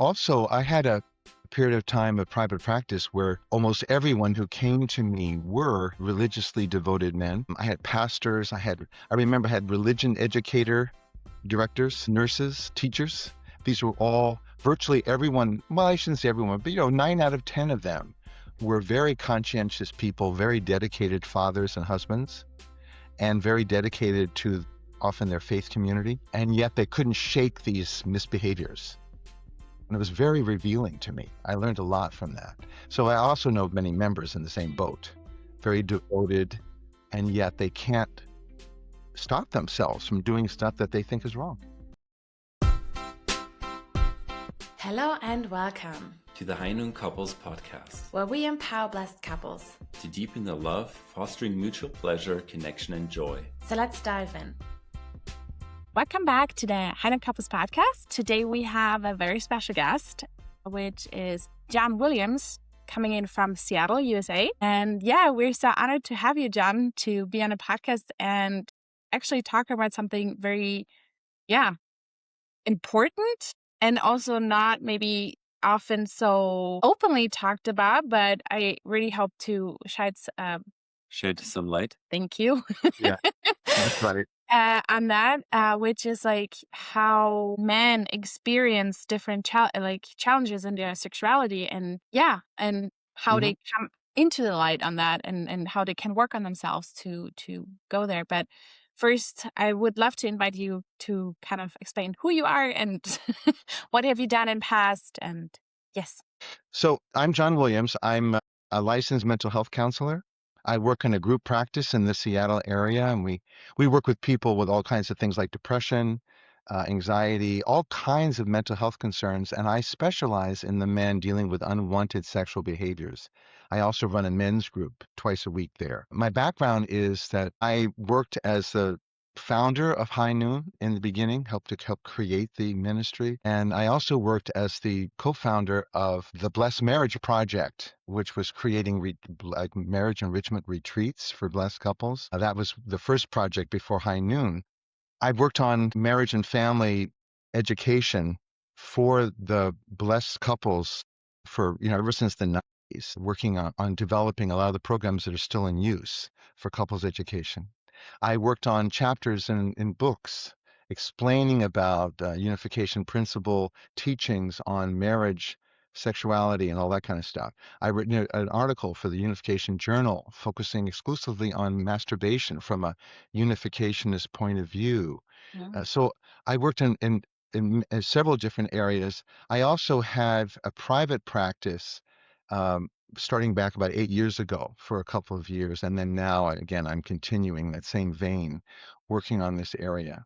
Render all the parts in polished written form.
also, I had a period of time of private practice where almost everyone who came to me were religiously devoted men. I had pastors, I remember I had religion educator directors, nurses, teachers. These were all, virtually everyone, well, I shouldn't say everyone, but 9 out of 10 of them were very conscientious people, very dedicated fathers and husbands, and very dedicated to often their faith community. And yet they couldn't shake these misbehaviors. And it was very revealing to me. I learned a lot from that. So I also know many members in the same boat, very devoted, and yet they can't stop themselves from doing stuff that they think is wrong. Hello and welcome to the High Noon Couples podcast, where we empower blessed couples to deepen their love, fostering mutual pleasure, connection, and joy. So let's dive in. Welcome back to the High Noon Couples podcast. Today we have a very special guest, which is John Williams, coming in from Seattle, USA. And we're so honored to have you, John, to be on a podcast and actually talk about something very, important and also not maybe often so openly talked about, but I really hope to shed some light. Thank you. Yeah, that's right. On that, which is like how men experience different challenges in their sexuality, and how they come into the light on that, and how they can work on themselves to go there. But first, I would love to invite you to kind of explain who you are and what have you done in past, and yes. So I'm John Williams. I'm a licensed mental health counselor. I work in a group practice in the Seattle area, and we work with people with all kinds of things like depression, anxiety, all kinds of mental health concerns, and I specialize in the men dealing with unwanted sexual behaviors. I also run a men's group twice a week there. My background is that I worked as the founder of High Noon in the beginning, helped create the ministry. And I also worked as the co-founder of the Blessed Marriage Project, which was creating marriage enrichment retreats for blessed couples. That was the first project before High Noon. I've worked on marriage and family education for the blessed couples for, ever since the 90s, working on developing a lot of the programs that are still in use for couples education. I worked on chapters in books explaining about unification principle, teachings on marriage, sexuality, and all that kind of stuff. I've written an article for the Unification Journal focusing exclusively on masturbation from a unificationist point of view. So I worked in several different areas. I also have a private practice starting back about 8 years ago for a couple of years. And then now, again, I'm continuing that same vein, working on this area.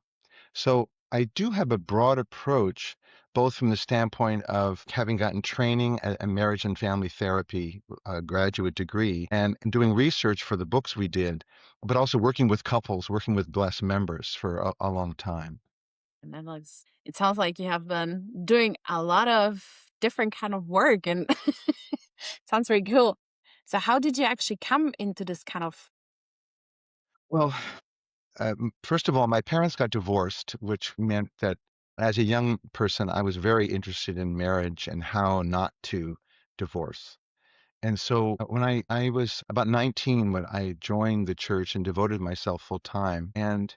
So I do have a broad approach, both from the standpoint of having gotten training at a marriage and family therapy graduate degree and doing research for the books we did, but also working with couples, working with blessed members for a long time. And then it sounds like you have been doing a lot of different kind of work, and sounds very cool. So how did you actually come into this kind of? Well, first of all, my parents got divorced, which meant that as a young person, I was very interested in marriage and how not to divorce. And so when I was about 19, when I joined the church and devoted myself full time, and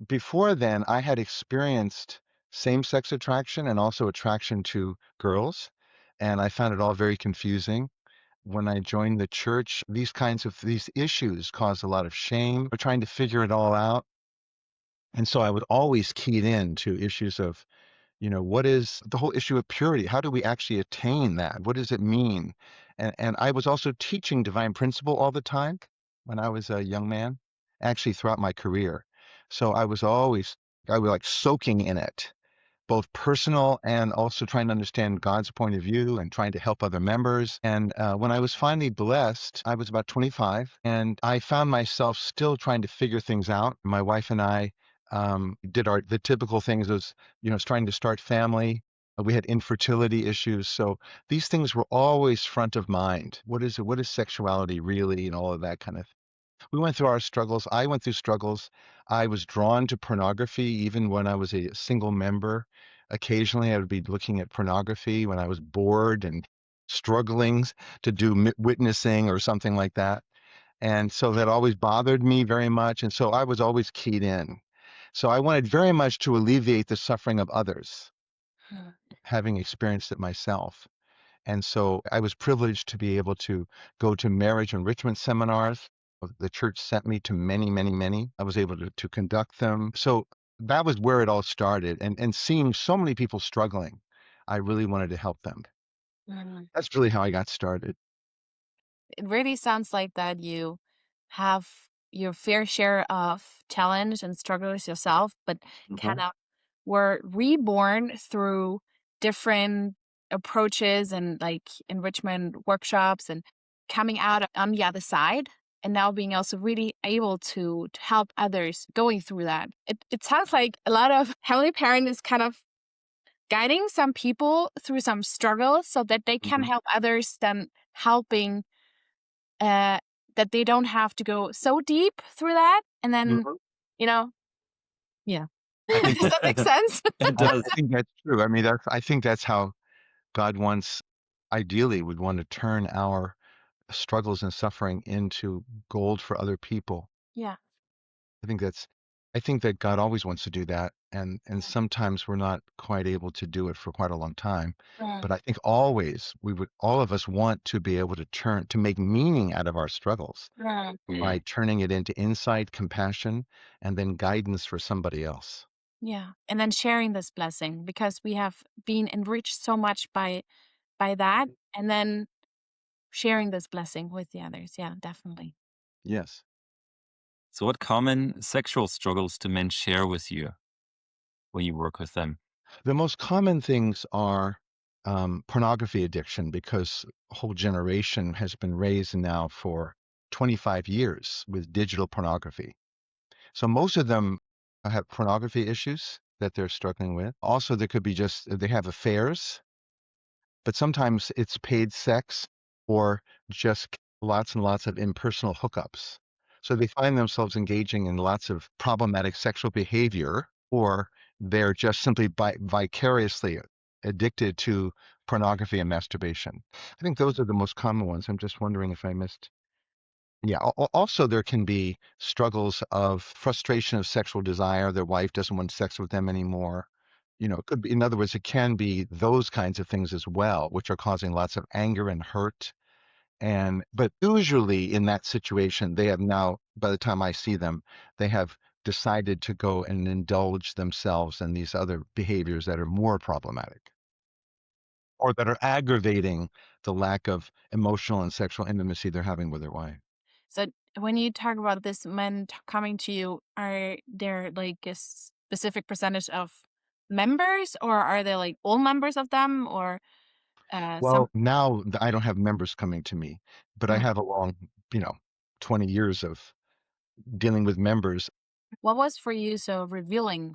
before then, I had experienced same-sex attraction and also attraction to girls, and I found it all very confusing. When I joined the church, these issues caused a lot of shame. We're trying to figure it all out. And so I would always keyed in to issues of, what is the whole issue of purity? How do we actually attain that? What does it mean? And I was also teaching divine principle all the time when I was a young man, actually throughout my career. So I was like soaking in it, both personal and also trying to understand God's point of view and trying to help other members. And when I was finally blessed, I was about 25, and I found myself still trying to figure things out. My wife and I did the typical things as, trying to start family. We had infertility issues. So these things were always front of mind. What is sexuality really, and all of that kind of thing. We went through our struggles. I went through struggles. I was drawn to pornography even when I was a single member. occasionally I would be looking at pornography when I was bored and struggling to do witnessing or something like that. And so that always bothered me very much. And so I was always keyed in. So I wanted very much to alleviate the suffering of others, having experienced it myself. And so I was privileged to be able to go to marriage enrichment seminars. The church sent me to many, many, many. I was able to conduct them. So that was where it all started. And seeing so many people struggling, I really wanted to help them. That's really how I got started. It really sounds like that you have your fair share of challenge and struggles yourself, but kind of were reborn through different approaches and like enrichment workshops and coming out on the other side and now being also really able to help others going through that. It sounds like a lot of Heavenly Parent is kind of guiding some people through some struggles so that they can help others, then helping that they don't have to go so deep through that. And then, you know, yeah. I think Does that make sense? It does. I think that's true. I mean, I think that's how God wants, ideally, would want to turn our struggles and suffering into gold for other people. Yeah. I think that God always wants to do that, and sometimes we're not quite able to do it for quite a long time. But I think always all of us want to be able to make meaning out of our struggles by turning it into insight, compassion, and then guidance for somebody else. Yeah. And then sharing this blessing because we have been enriched so much by that. And then sharing this blessing with the others. Yeah, definitely. Yes. So, what common sexual struggles do men share with you when you work with them? The most common things are pornography addiction, because a whole generation has been raised now for 25 years with digital pornography. So most of them have pornography issues that they're struggling with. Also, there could be just they have affairs, but sometimes it's paid sex or just lots and lots of impersonal hookups. So they find themselves engaging in lots of problematic sexual behavior, or they're just simply vicariously addicted to pornography and masturbation. I think those are the most common ones. I'm just wondering if I missed. Yeah. Also, there can be struggles of frustration of sexual desire. Their wife doesn't want sex with them anymore. It could be, in other words, it can be those kinds of things as well, which are causing lots of anger and hurt. But usually in that situation, they have now, by the time I see them, they have decided to go and indulge themselves in these other behaviors that are more problematic or that are aggravating the lack of emotional and sexual intimacy they're having with their wife. So when you talk about this men coming to you, are there like a specific percentage of members or are they like all members of them or some? Well, now I don't have members coming to me, but I have a long, 20 years of dealing with members. What was for you so revealing?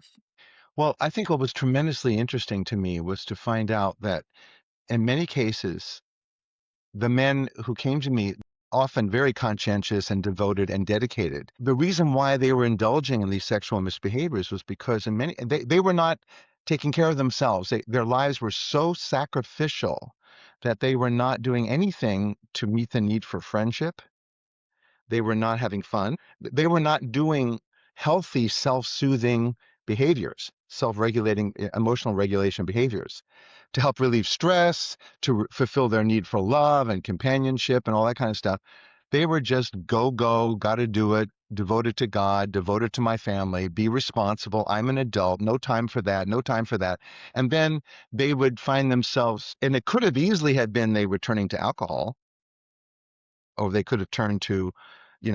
Well, I think what was tremendously interesting to me was to find out that in many cases, the men who came to me, often very conscientious and devoted and dedicated, the reason why they were indulging in these sexual misbehaviors was because they were not taking care of themselves. Their lives were so sacrificial that they were not doing anything to meet the need for friendship. They were not having fun. They were not doing healthy, self-soothing behaviors, self-regulating, emotional regulation behaviors to help relieve stress, to fulfill their need for love and companionship and all that kind of stuff. They were just go, got to do it, devoted to God, devoted to my family, be responsible. I'm an adult, no time for that, no time for that. And then they would find themselves, and it could have easily had been they were turning to alcohol, or they could have turned to,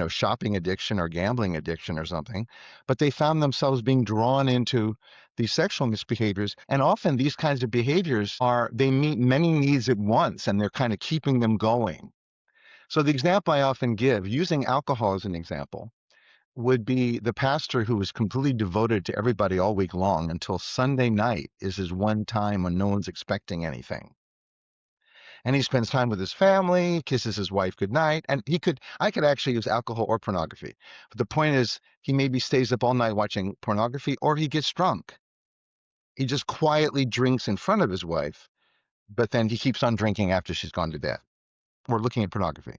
shopping addiction or gambling addiction or something, but they found themselves being drawn into these sexual misbehaviors. And often these kinds of behaviors they meet many needs at once and they're kind of keeping them going. So the example I often give, using alcohol as an example, would be the pastor who is completely devoted to everybody all week long until Sunday night is his one time when no one's expecting anything. And he spends time with his family, kisses his wife goodnight, and I could actually use alcohol or pornography. But the point is, he maybe stays up all night watching pornography, or he gets drunk. He just quietly drinks in front of his wife, but then he keeps on drinking after she's gone to bed or looking at pornography.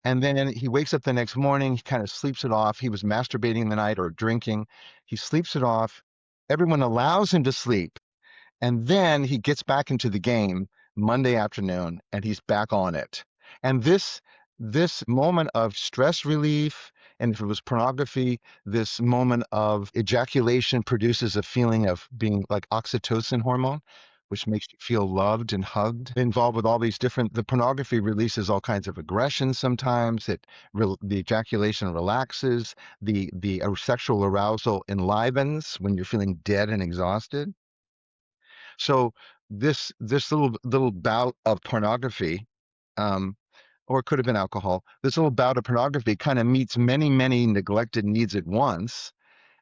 And then he wakes up the next morning, he kind of sleeps it off. He was masturbating the night or drinking. He sleeps it off. Everyone allows him to sleep. And then he gets back into the game Monday afternoon and he's back on it. And this moment of stress relief, and if it was pornography, this moment of ejaculation produces a feeling of being like oxytocin hormone, which makes you feel loved and hugged. Involved with all these different, the pornography releases all kinds of aggression sometimes. The ejaculation relaxes, the sexual arousal enlivens when you're feeling dead and exhausted. So this little bout of pornography, or it could have been alcohol. This little bout of pornography kind of meets many neglected needs at once,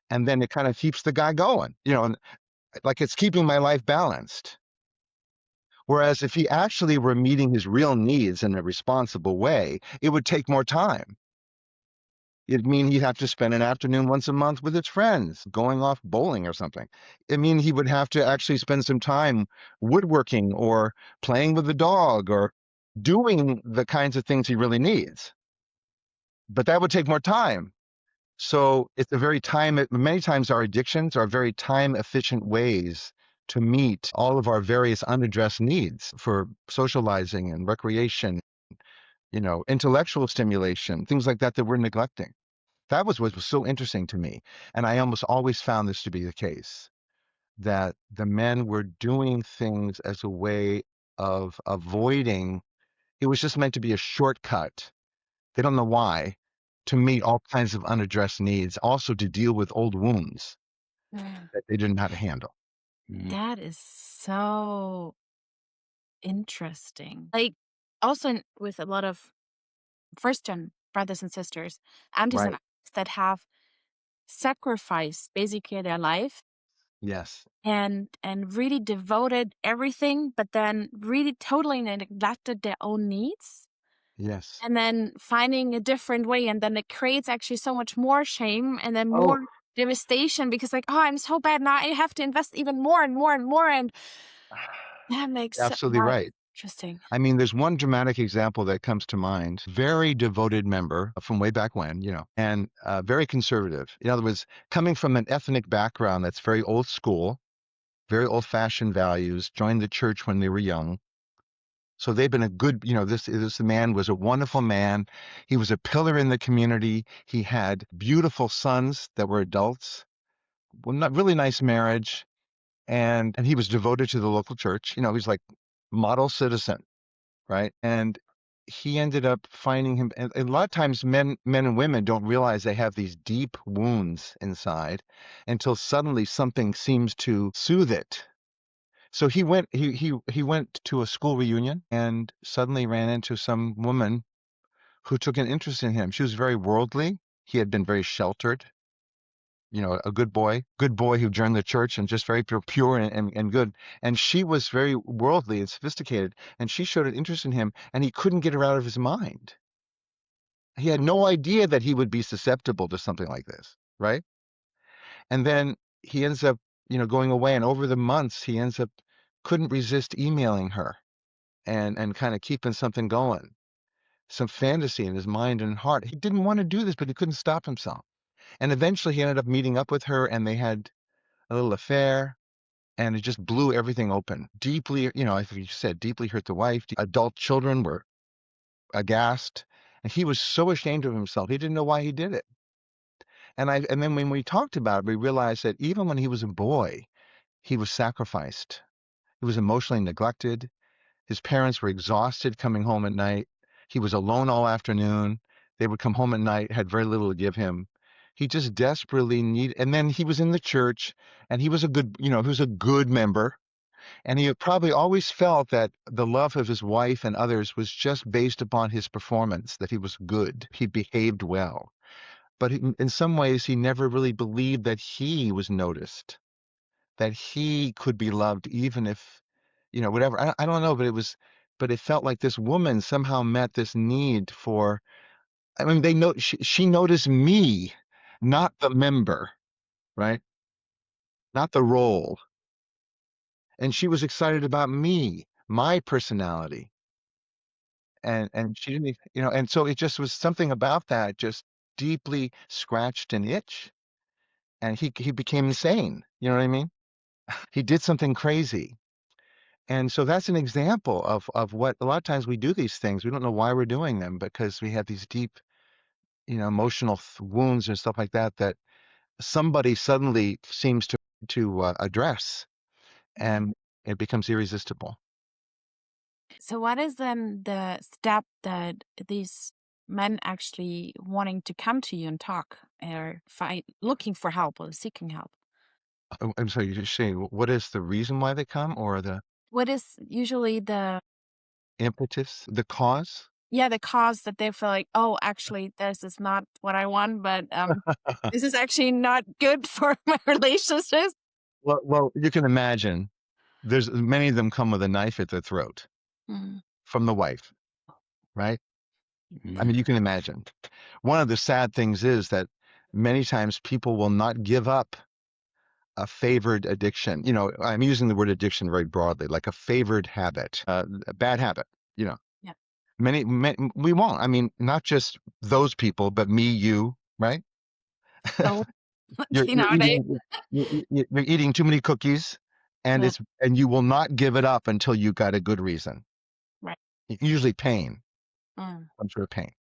and then it kind of keeps the guy going. And like it's keeping my life balanced. Whereas if he actually were meeting his real needs in a responsible way, it would take more time. It'd mean he'd have to spend an afternoon once a month with his friends, going off bowling or something. It mean he would have to actually spend some time woodworking or playing with the dog or doing the kinds of things he really needs. But that would take more time. So it's many times our addictions are very time efficient ways to meet all of our various unaddressed needs for socializing and recreation, intellectual stimulation, things like that that we're neglecting. That was what was so interesting to me. And I almost always found this to be the case, that the men were doing things as a way of avoiding, it was just meant to be a shortcut. They don't know why, to meet all kinds of unaddressed needs, also to deal with old wounds Mm. that they didn't know how to handle. That is so interesting. Like, also with a lot of first gen brothers and sisters, aunties and Right. uncles that have sacrificed basically their life Yes. and really devoted everything, but then really totally neglected their own needs. Yes. And then finding a different way, and then it creates actually so much more shame and then Oh, more devastation because like, oh, I'm so bad now. I have to invest even more and more and more, and that makes absolutely wow, right. interesting. I mean, there's one dramatic example that comes to mind. Very devoted member from way back when, and very conservative. In other words, coming from an ethnic background that's very old school, very old-fashioned values, joined the church when they were young. So they've been a good, this man was a wonderful man. He was a pillar in the community. He had beautiful sons that were adults. Well, not really nice marriage. And he was devoted to the local church. He's like model citizen, right? And he ended up finding him. And a lot of times, men and women don't realize they have these deep wounds inside until suddenly something seems to soothe it. So he went to a school reunion and suddenly ran into some woman who took an interest in him. She was very worldly. He had been very sheltered, a good boy who joined the church and just very pure and good. And she was very worldly and sophisticated, and she showed an interest in him, and he couldn't get her out of his mind. He had no idea that he would be susceptible to something like this, right? And then he ends up, going away, and over the months, he ends up couldn't resist emailing her and kind of keeping something going, some fantasy in his mind and heart. He didn't want to do this, but he couldn't stop himself. And eventually he ended up meeting up with her and they had a little affair and it just blew everything open. Deeply, I think you said deeply hurt the wife. Adult children were aghast. And he was so ashamed of himself. He didn't know why he did it. And then when we talked about it, we realized that even when he was a boy, he was sacrificed. He was emotionally neglected. His parents were exhausted coming home at night. He was alone all afternoon. They would come home at night, had very little to give him. He just desperately needed, and then he was in the church and he was he was a good member. And he probably always felt that the love of his wife and others was just based upon his performance, that he was good. He behaved well. But in some ways, he never really believed that he was noticed, that he could be loved even if, whatever. I don't know, but it felt like this woman somehow met this need for, I mean, she noticed me, not the member, right? Not the role. And she was excited about me, my personality. And she didn't, and so it just was something about that just deeply scratched an itch. And he became insane. You know what I mean? He did something crazy. And so that's an example of what a lot of times we do these things. We don't know why we're doing them because we have these deep, emotional wounds and stuff like that that somebody suddenly seems to address, Yeah. and it becomes irresistible. So what is then the step that these men actually wanting to come to you and talk or find looking for help or seeking help? I'm sorry, you're saying what is the reason why they come or the What is usually the impetus, the cause? the cause that they feel like, oh, actually, this is not what I want, but this is actually not good for my relationships. Well, you can imagine there's many of them come with a knife at their throat Mm. from the wife, right? I Mm. mean, you can imagine. One of the sad things is that many times people will not give up a favored addiction. I'm using the word addiction very broadly, like a favored habit, a bad habit. You know, Yeah. many we won't. I mean, not just those people, but me, you, right? So You're lucky you're nowadays. eating you're eating too many cookies, and Yeah. you will not give it up until you got a good reason. Right. Usually pain, Mm. some sort of pain.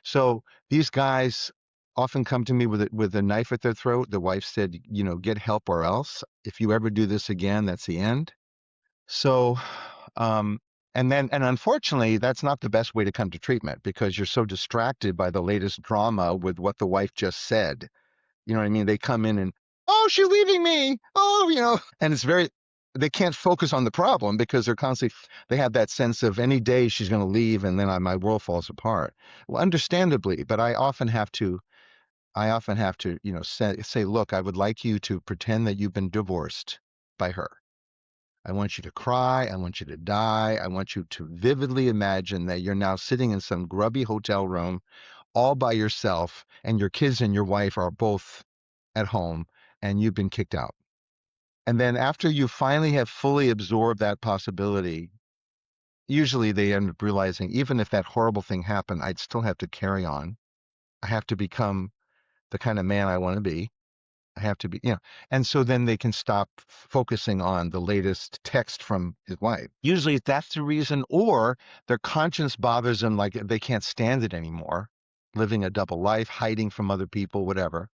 So these guys often come to me with a knife at their throat. The wife said, get help or else. If you ever do this again, that's the end. So, um, and unfortunately, that's not the best way to come to treatment because you're so distracted by the latest drama with what the wife just said. You know what I mean? They come in and, oh, she's leaving me. Oh, and they can't focus on the problem because they're constantly, they have that sense of any day she's going to leave and then my world falls apart. Well, understandably, but I often have to, say, look, I would like you to pretend that you've been divorced by her. I want you to cry. I want you to die. I want you to vividly imagine that you're now sitting in some grubby hotel room all by yourself and your kids and your wife are both at home and you've been kicked out. And then after you finally have fully absorbed that possibility, usually they end up realizing even if that horrible thing happened, I'd still have to carry on. I have to become the kind of man I want to be. I have to be, and so then they can stop focusing on the latest text from his wife. Usually that's the reason, or their conscience bothers them like they can't stand it anymore, living a double life, hiding from other people, whatever.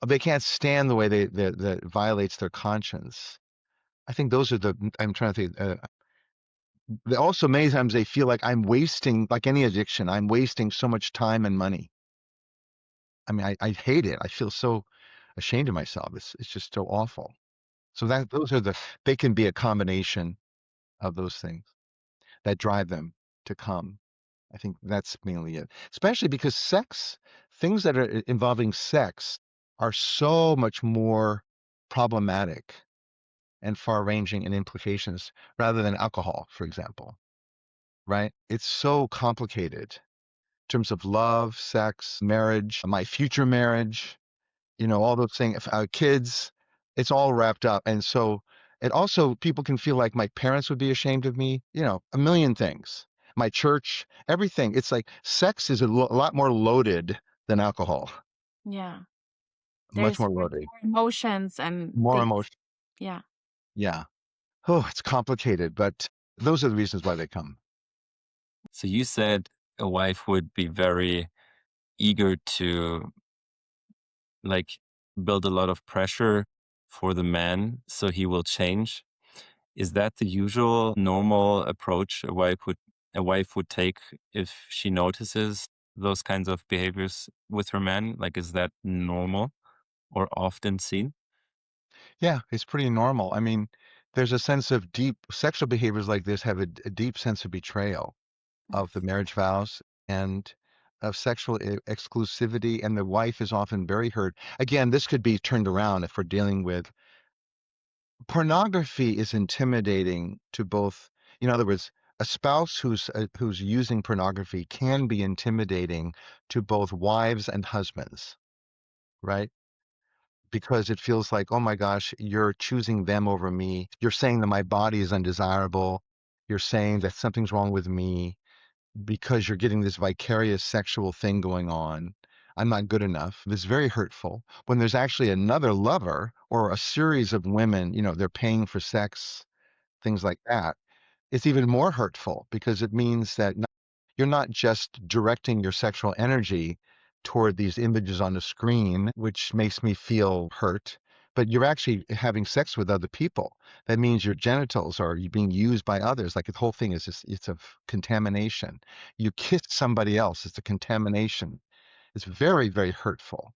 They can't stand the way that violates their conscience. I think those are I'm trying to think. Also, many times they feel like I'm wasting, like any addiction, I'm wasting so much time and money. I mean, I hate it. I feel so ashamed of myself. It's just so awful. So they can be a combination of those things that drive them to come. I think that's mainly it. Especially because things that are involving sex are so much more problematic and far-ranging in implications rather than alcohol, for example, right? It's so complicated in terms of love, sex, marriage, my future marriage, all those things, kids, it's all wrapped up. And so it also, people can feel like my parents would be ashamed of me, a million things. My church, everything. It's like sex is a lot more loaded than alcohol, Yeah. much There's more loaded, more emotions and more things. emotion. Yeah. Yeah. Oh, it's complicated, but those are the reasons why they come. So you said a wife would be very eager to like build a lot of pressure for the man so he will change. Is that the usual normal approach a wife would take if she notices those kinds of behaviors with her man? Like, is that normal or often seen? Yeah, it's pretty normal. I mean, there's a sense of deep sexual behaviors like this have a deep sense of betrayal of the marriage vows and of sexual exclusivity, and the wife is often very hurt. Again, this could be turned around if we're dealing with pornography is intimidating to both, in other words, a spouse who's using pornography can be intimidating to both wives and husbands, right? because it feels like, oh my gosh, you're choosing them over me. You're saying that my body is undesirable. You're saying that something's wrong with me because you're getting this vicarious sexual thing going on. I'm not good enough. It's very hurtful. When there's actually another lover or a series of women, they're paying for sex, things like that, it's even more hurtful because it means that you're not just directing your sexual energy toward these images on the screen, which makes me feel hurt, but you're actually having sex with other people. That means your genitals are being used by others. Like the whole thing is just, it's a contamination. You kiss somebody else, it's a contamination. It's very, very hurtful.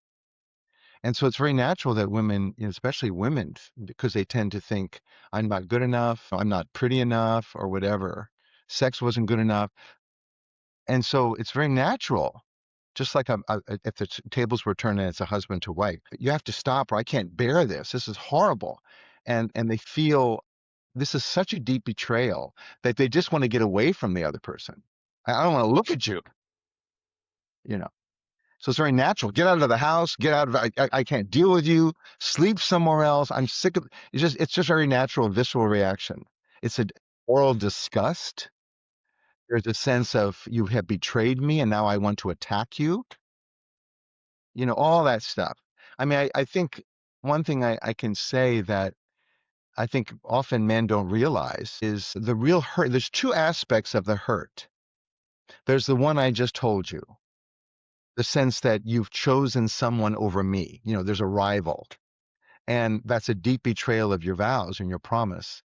And so it's very natural that women, especially women, because they tend to think, I'm not good enough, I'm not pretty enough, or whatever. Sex wasn't good enough. And so it's very natural. Just like if the tables were turned and it's a husband to wife, you have to stop, or I can't bear this. This is horrible. And they feel this is such a deep betrayal that they just want to get away from the other person. I don't want to look at you, you know. So it's very natural. Get out of the house. Get out of. I can't deal with you. Sleep somewhere else. I'm sick of. It's just very natural, visceral reaction. It's a oral disgust. There's a sense of you have betrayed me, and now I want to attack you. All that stuff. I mean, I think one thing I can say that I think often men don't realize is the real hurt. There's two aspects of the hurt. There's the one I just told you, the sense that you've chosen someone over me. There's a rival. And that's a deep betrayal of your vows and your promise.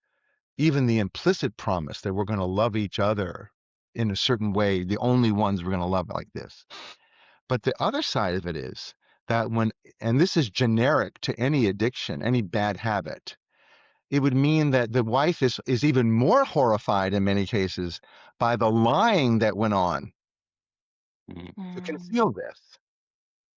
Even the implicit promise that we're going to love each other in a certain way, the only ones we're going to love like this. But the other side of it is that and this is generic to any addiction, any bad habit, it would mean that the wife is even more horrified in many cases by the lying that went on to conceal this.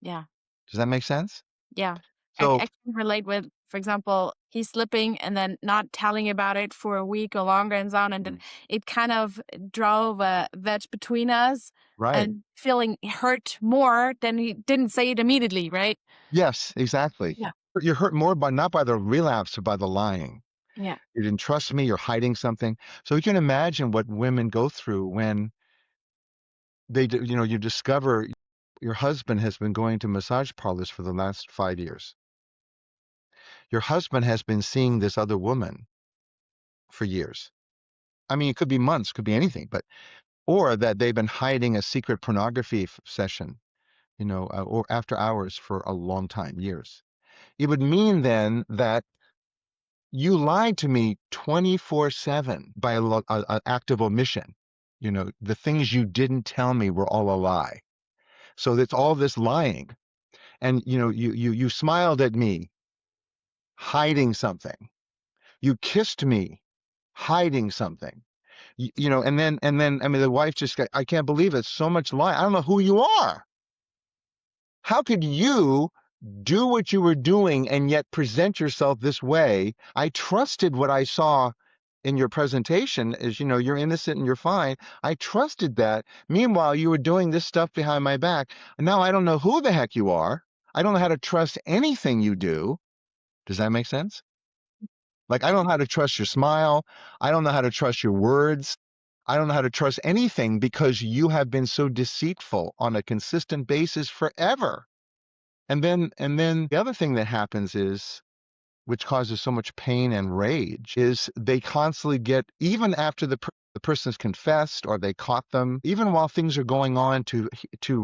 Yeah. Does that make sense? Yeah. So, I can relate with, for example, he's slipping and then not telling about it for a week or longer and so on. And then it kind of drove a wedge between us right. and feeling hurt more than he didn't say it immediately, right? Yes, exactly. Yeah. You're hurt more not by the relapse, but by the lying. Yeah. You didn't trust me, you're hiding something. So you can imagine what women go through when you discover your husband has been going to massage parlors for the last 5 years. Your husband has been seeing this other woman for years. I mean, it could be months, could be anything, or that they've been hiding a secret pornography session, or after hours for a long time, years. It would mean then that you lied to me 24/7 by an act of omission. The things you didn't tell me were all a lie. So it's all this lying. And you smiled at me, hiding something. You kissed me, hiding something. And then I mean the wife just I can't believe it. So much lying. I don't know who you are. How could you do what you were doing and yet present yourself this way? I trusted what I saw in your presentation is, you're innocent and you're fine. I trusted that. Meanwhile, you were doing this stuff behind my back. And now I don't know who the heck you are. I don't know how to trust anything you do. Does that make sense? Like, I don't know how to trust your smile. I don't know how to trust your words. I don't know how to trust anything because you have been so deceitful on a consistent basis forever. And then the other thing that happens is, which causes so much pain and rage, is they constantly get, even after the person's confessed or they caught them, even while things are going on to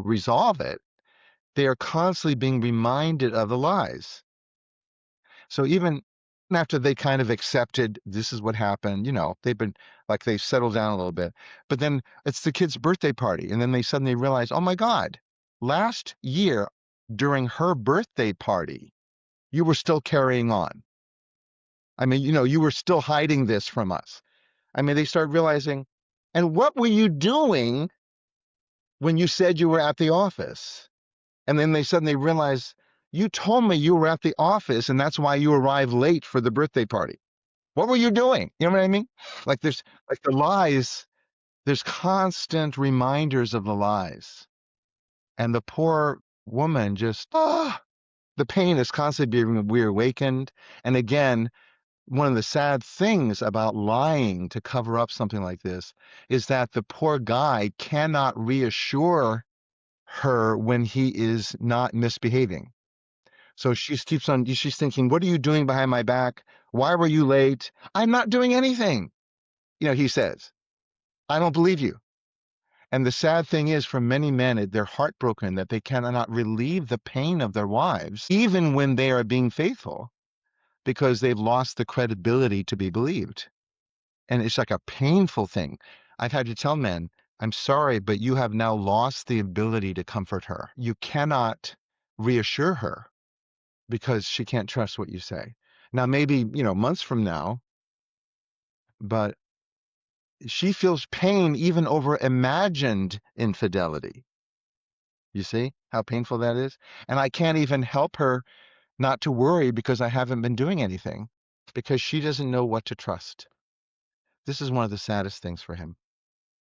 resolve it, they are constantly being reminded of the lies. So even after they kind of accepted this is what happened, they've settled down a little bit, but then it's the kid's birthday party, and then they suddenly realize, oh my God, last year during her birthday party, you were still carrying on. I mean, you were still hiding this from us. I mean, they start realizing, and what were you doing when you said you were at the office? And then they suddenly realize, you told me you were at the office and that's why you arrived late for the birthday party. What were you doing? You know what I mean? Like the lies, there's constant reminders of the lies. And the poor woman just, The pain is constantly being reawakened. And again, one of the sad things about lying to cover up something like this is that the poor guy cannot reassure her when he is not misbehaving. So she's thinking, what are you doing behind my back? Why were you late? I'm not doing anything. He says, I don't believe you. And the sad thing is, for many men, they're heartbroken that they cannot relieve the pain of their wives, even when they are being faithful, because they've lost the credibility to be believed. And it's like a painful thing. I've had to tell men, I'm sorry, but you have now lost the ability to comfort her. You cannot reassure her because she can't trust what you say. Now, maybe, months from now, but she feels pain even over imagined infidelity. You see how painful that is? And I can't even help her not to worry because I haven't been doing anything because she doesn't know what to trust. This is one of the saddest things for him.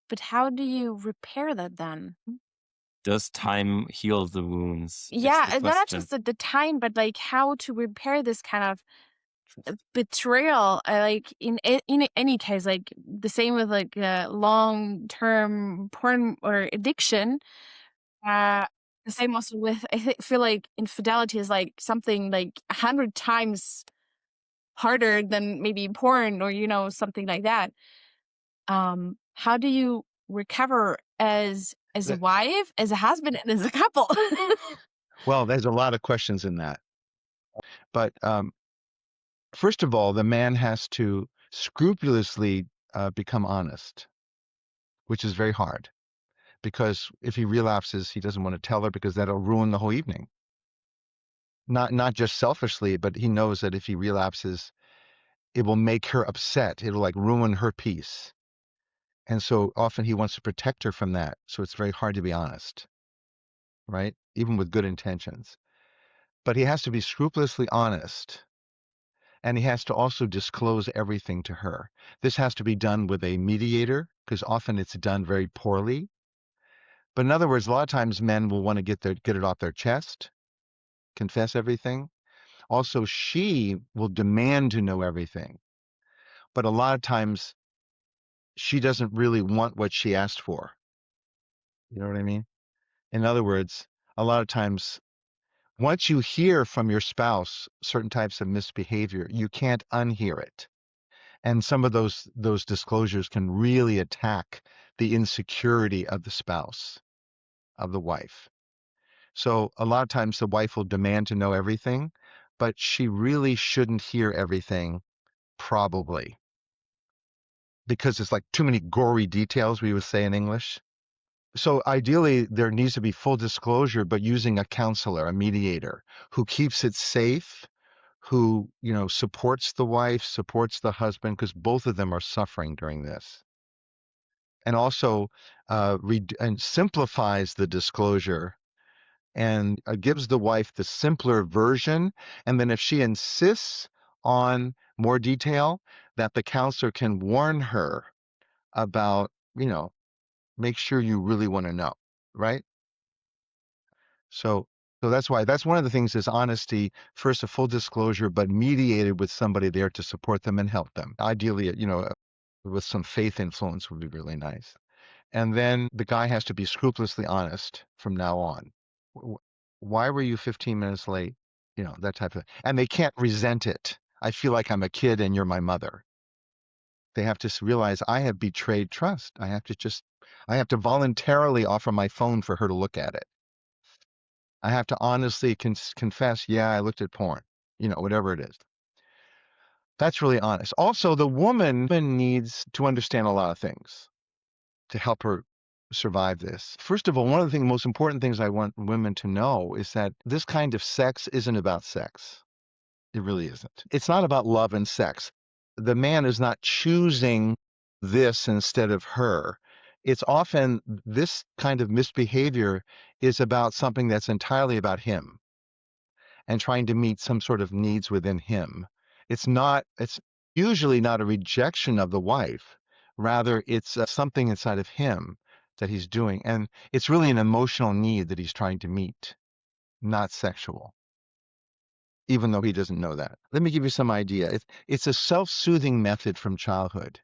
But how do you repair that then? Does time heal the wounds? Is Yeah, the not question. just the time, but like how to repair this kind of betrayal. Like in any case, like the same with like long-term porn or addiction. The same also with feel like infidelity is like something like 100 times harder than maybe porn or something like that. How do you recover as a wife, as a husband, and as a couple? Well, there's a lot of questions in that. But first of all, the man has to scrupulously become honest, which is very hard because if he relapses, he doesn't want to tell her because that'll ruin the whole evening. Not just selfishly, but he knows that if he relapses, it will make her upset. It'll like ruin her peace. And so often he wants to protect her from that. So it's very hard to be honest, right? Even with good intentions. But he has to be scrupulously honest. And he has to also disclose everything to her. This has to be done with a mediator because often it's done very poorly. But in other words, a lot of times men will want to get it off their chest, confess everything. Also, she will demand to know everything. But a lot of times she doesn't really want what she asked for. You know what I mean? In other words, a lot of times once you hear from your spouse certain types of misbehavior, you can't unhear it. And some of those disclosures can really attack the insecurity of the spouse, of the wife. So a lot of times the wife will demand to know everything, but she really shouldn't hear everything, probably, because it's like too many gory details, we would say in English. So ideally, there needs to be full disclosure, but using a counselor, a mediator, who keeps it safe, who, supports the wife, supports the husband, because both of them are suffering during this. And also and simplifies the disclosure and gives the wife the simpler version. And then if she insists on more detail, that the counselor can warn her about, make sure you really want to know, right? So that's why that's one of the things is honesty, first a full disclosure, but mediated with somebody there to support them and help them. Ideally, with some faith influence would be really nice. And then the guy has to be scrupulously honest from now on. Why were you 15 minutes late? That type of, and they can't resent it. I feel like I'm a kid and you're my mother. They have to realize I have betrayed trust. I have to voluntarily offer my phone for her to look at it. I have to honestly confess, yeah, I looked at porn, whatever it is. That's really honest. Also, the woman needs to understand a lot of things to help her survive this. First of all, one of the most important things I want women to know is that this kind of sex isn't about sex. It really isn't. It's not about love and sex. The man is not choosing this instead of her. It's often this kind of misbehavior is about something that's entirely about him and trying to meet some sort of needs within him. It's usually not a rejection of the wife. Rather, it's something inside of him that he's doing. And it's really an emotional need that he's trying to meet, not sexual. even though he doesn't know that. Let me give you some idea. It's a self-soothing method from childhood.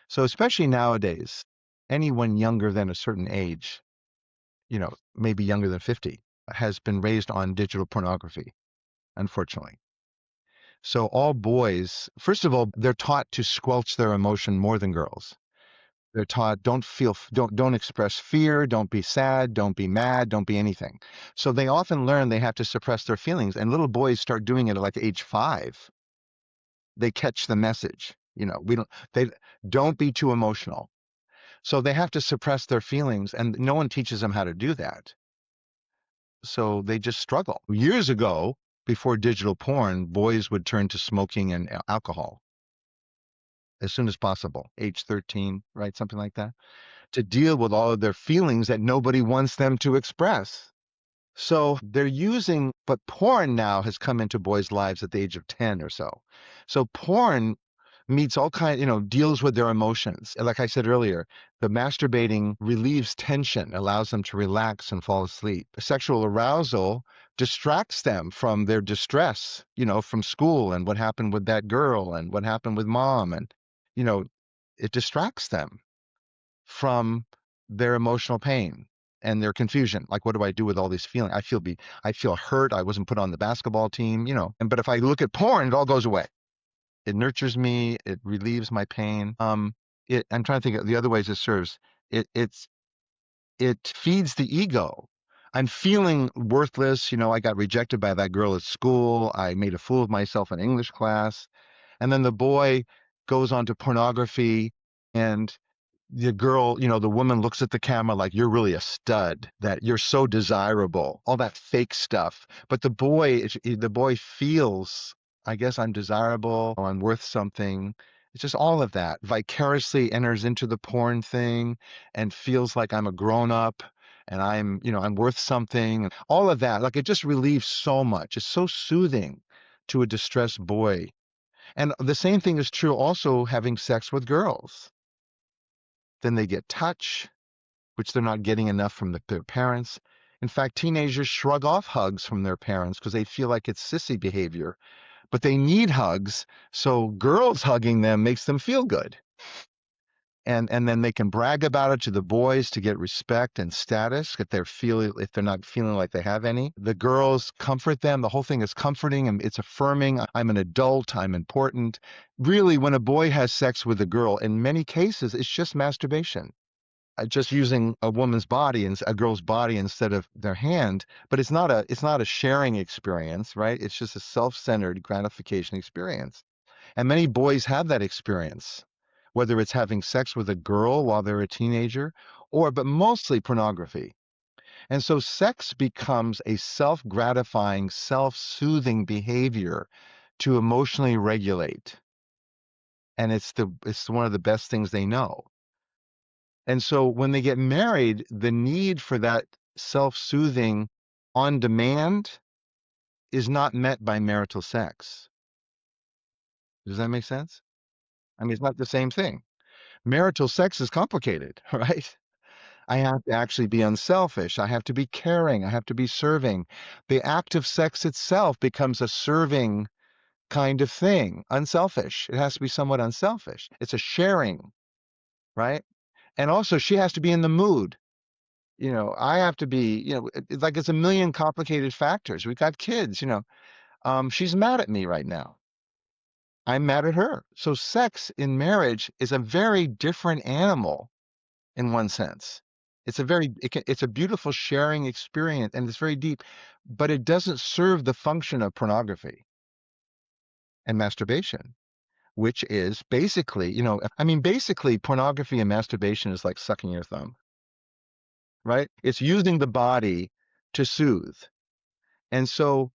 So especially nowadays, anyone younger than a certain age, maybe younger than 50, has been raised on digital pornography, unfortunately. So all boys, first of all, they're taught to squelch their emotion more than girls. They're taught don't express fear, don't be sad, don't be mad, don't be anything. So they often learn they have to suppress their feelings, and little boys start doing it at like age 5. They catch the message. They don't be too emotional. So they have to suppress their feelings, and no one teaches them how to do that. So they just struggle. Years ago, before digital porn, boys would turn to smoking and alcohol as soon as possible, age 13, right? Something like that, to deal with all of their feelings that nobody wants them to express. So they're using, but porn now has come into boys' lives at the age of 10 or so. So porn meets all kinds, deals with their emotions. Like I said earlier, the masturbating relieves tension, allows them to relax and fall asleep. Sexual arousal distracts them from their distress, from school and what happened with that girl and what happened with mom. And, you know, it distracts them from their emotional pain and their confusion. Like, what do I do with all these feelings? I feel hurt. I wasn't put on the basketball team, but if I look at porn, it all goes away. It nurtures me. It relieves my pain. I'm trying to think of the other ways it serves. It feeds the ego. I'm feeling worthless. I got rejected by that girl at school. I made a fool of myself in English class. And then the boy goes on to pornography, and the girl, the woman looks at the camera like, you're really a stud, that you're so desirable, all that fake stuff. But the boy feels, I guess I'm desirable, or I'm worth something. It's just all of that vicariously enters into the porn thing and feels like I'm a grown up and I'm worth something. All of that, like, it just relieves so much. It's so soothing to a distressed boy. And the same thing is true also having sex with girls. Then they get touch, which they're not getting enough from their parents. In fact, teenagers shrug off hugs from their parents because they feel like it's sissy behavior, but they need hugs. So girls hugging them makes them feel good. And then they can brag about it to the boys to get respect and status if they're not feeling like they have any. The girls comfort them. The whole thing is comforting and it's affirming. I'm an adult. I'm important. Really, when a boy has sex with a girl, in many cases, it's just masturbation. Just using a woman's body and a girl's body instead of their hand, but it's not a sharing experience, right? It's just a self-centered gratification experience. And many boys have that experience, whether it's having sex with a girl while they're a teenager, but mostly pornography. And so sex becomes a self-gratifying, self-soothing behavior to emotionally regulate. And it's one of the best things they know. And so when they get married, the need for that self-soothing on demand is not met by marital sex. Does that make sense? I mean, it's not the same thing. Marital sex is complicated, right? I have to actually be unselfish. I have to be caring. I have to be serving. The act of sex itself becomes a serving kind of thing, unselfish. It has to be somewhat unselfish. It's a sharing, right? And also, she has to be in the mood. I have to be, it's like it's a million complicated factors. We've got kids, she's mad at me right now. I'm mad at her. So sex in marriage is a very different animal in one sense. It's a beautiful sharing experience and it's very deep, but it doesn't serve the function of pornography and masturbation, which is basically, basically pornography and masturbation is like sucking your thumb, right? It's using the body to soothe. And so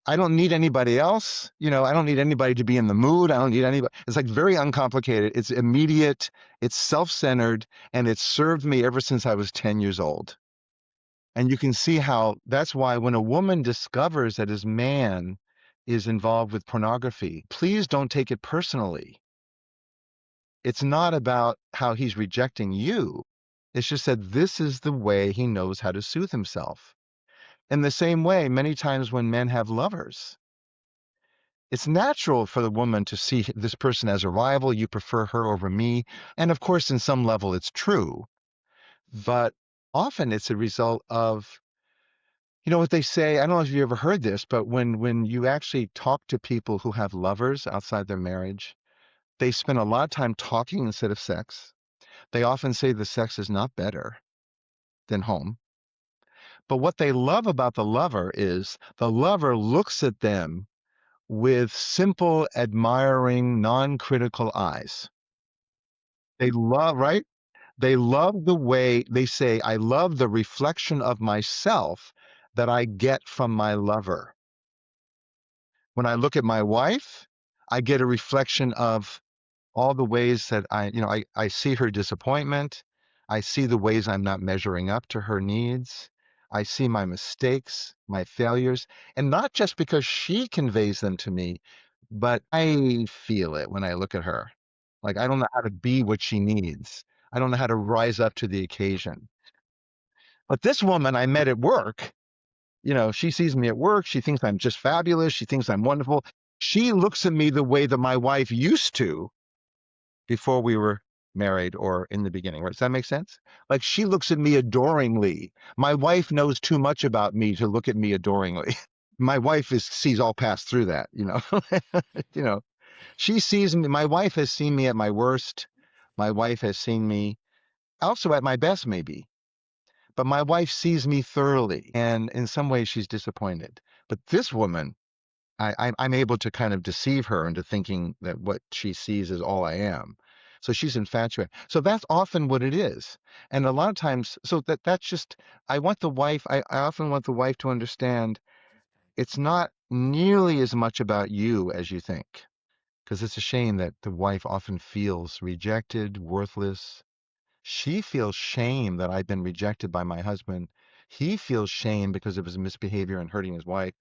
I don't need anybody else. I don't need anybody to be in the mood. I don't need anybody. It's like very uncomplicated. It's immediate. It's self-centered. And it's served me ever since I was 10 years old. And you can see how that's why when a woman discovers that his man is involved with pornography, please don't take it personally. It's not about how he's rejecting you. It's just that this is the way he knows how to soothe himself. In the same way, many times when men have lovers, it's natural for the woman to see this person as a rival. You prefer her over me. And of course, in some level, it's true. But often it's a result of, what they say. I don't know if you ever heard this, but when you actually talk to people who have lovers outside their marriage, they spend a lot of time talking instead of sex. They often say the sex is not better than home. But what they love about the lover is the lover looks at them with simple, admiring, non-critical eyes. They love, right? They love the way they say, I love the reflection of myself that I get from my lover. When I look at my wife, I get a reflection of all the ways that I see her disappointment. I see the ways I'm not measuring up to her needs. I see my mistakes, my failures, and not just because she conveys them to me, but I feel it when I look at her. Like I don't know how to be what she needs. I don't know how to rise up to the occasion. But this woman I met at work, she sees me at work. She thinks I'm just fabulous. She thinks I'm wonderful. She looks at me the way that my wife used to before we were married or in the beginning, right? Does that make sense? Like she looks at me adoringly. My wife knows too much about me to look at me adoringly. My wife sees all past through that, you know, she sees me. My wife has seen me at my worst. My wife has seen me also at my best, maybe. But my wife sees me thoroughly, and in some ways she's disappointed. But this woman, I'm able to kind of deceive her into thinking that what she sees is all I am. So she's infatuated. So that's often what it is. And a lot of times, so that's just, I often want the wife to understand it's not nearly as much about you as you think. Because it's a shame that the wife often feels rejected, worthless. She feels shame that I've been rejected by my husband. He feels shame because of his misbehavior and hurting his wife.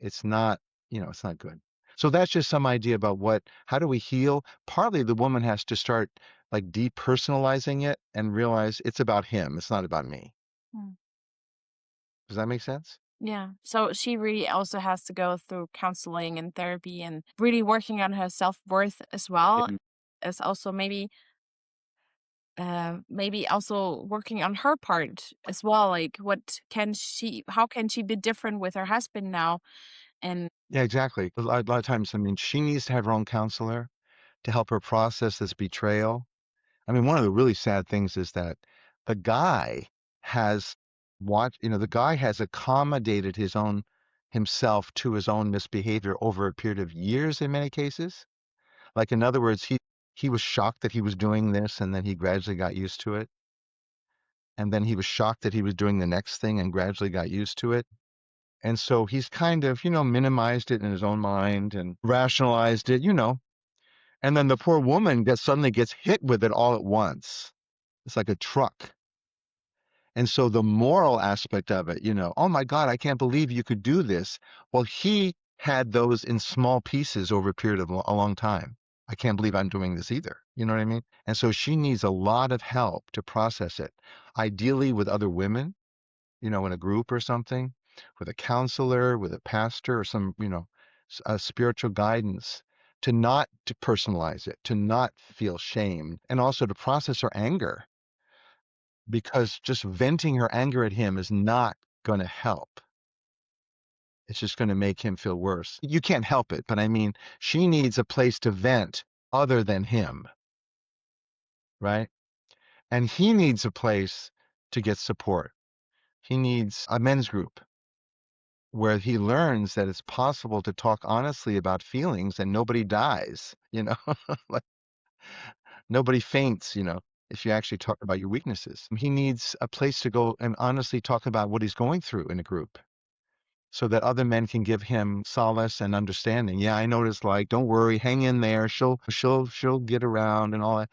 It's not, it's not good. So that's just some idea about how do we heal? Partly the woman has to start like depersonalizing it and realize it's about him. It's not about me. Mm. Does that make sense? Yeah. So she really also has to go through counseling and therapy and really working on her self-worth as well. Yeah. As also maybe also working on her part as well. Like how can she be different with her husband now? And Yeah, exactly. A lot of times, I mean, she needs to have her own counselor to help her process this betrayal. I mean, one of the really sad things is that the guy has the guy has accommodated himself to his own misbehavior over a period of years in many cases. Like, in other words, he was shocked that he was doing this and then he gradually got used to it. And then he was shocked that he was doing the next thing and gradually got used to it. And so he's kind of, minimized it in his own mind and rationalized it. And then the poor woman suddenly gets hit with it all at once. It's like a truck. And so the moral aspect of it, oh my God, I can't believe you could do this. Well, he had those in small pieces over a period of a long time. I can't believe I'm doing this either. You know what I mean? And so she needs a lot of help to process it, ideally with other women, in a group or something, with a counselor, with a pastor or some, a spiritual guidance to personalize it, to not feel shame, and also to process her anger because just venting her anger at him is not going to help. It's just going to make him feel worse. You can't help it, but I mean, she needs a place to vent other than him, right? And he needs a place to get support. He needs a men's group where he learns that it's possible to talk honestly about feelings and nobody dies, like nobody faints, if you actually talk about your weaknesses. He needs a place to go and honestly talk about what he's going through in a group so that other men can give him solace and understanding. Yeah, I know what it's like. Don't worry, hang in there. She'll get around and all that.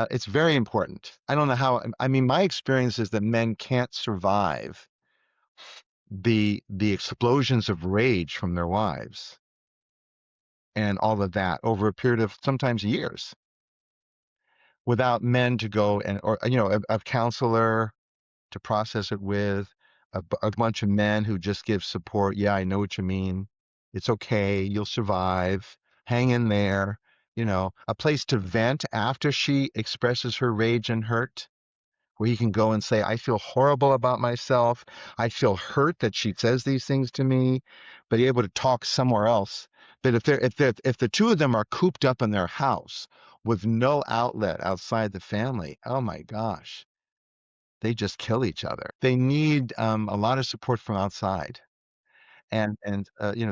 It's very important. I don't know how. I mean, my experience is that men can't survive the explosions of rage from their wives and all of that over a period of sometimes years without men to go and or a counselor to process it with, a bunch of men who just give support. Yeah, I know what you mean. It's okay. You'll survive. Hang in there. A place to vent after she expresses her rage and hurt, where he can go and say, I feel horrible about myself. I feel hurt that she says these things to me, but be able to talk somewhere else. But if the two of them are cooped up in their house with no outlet outside the family, oh my gosh, they just kill each other. They need a lot of support from outside. And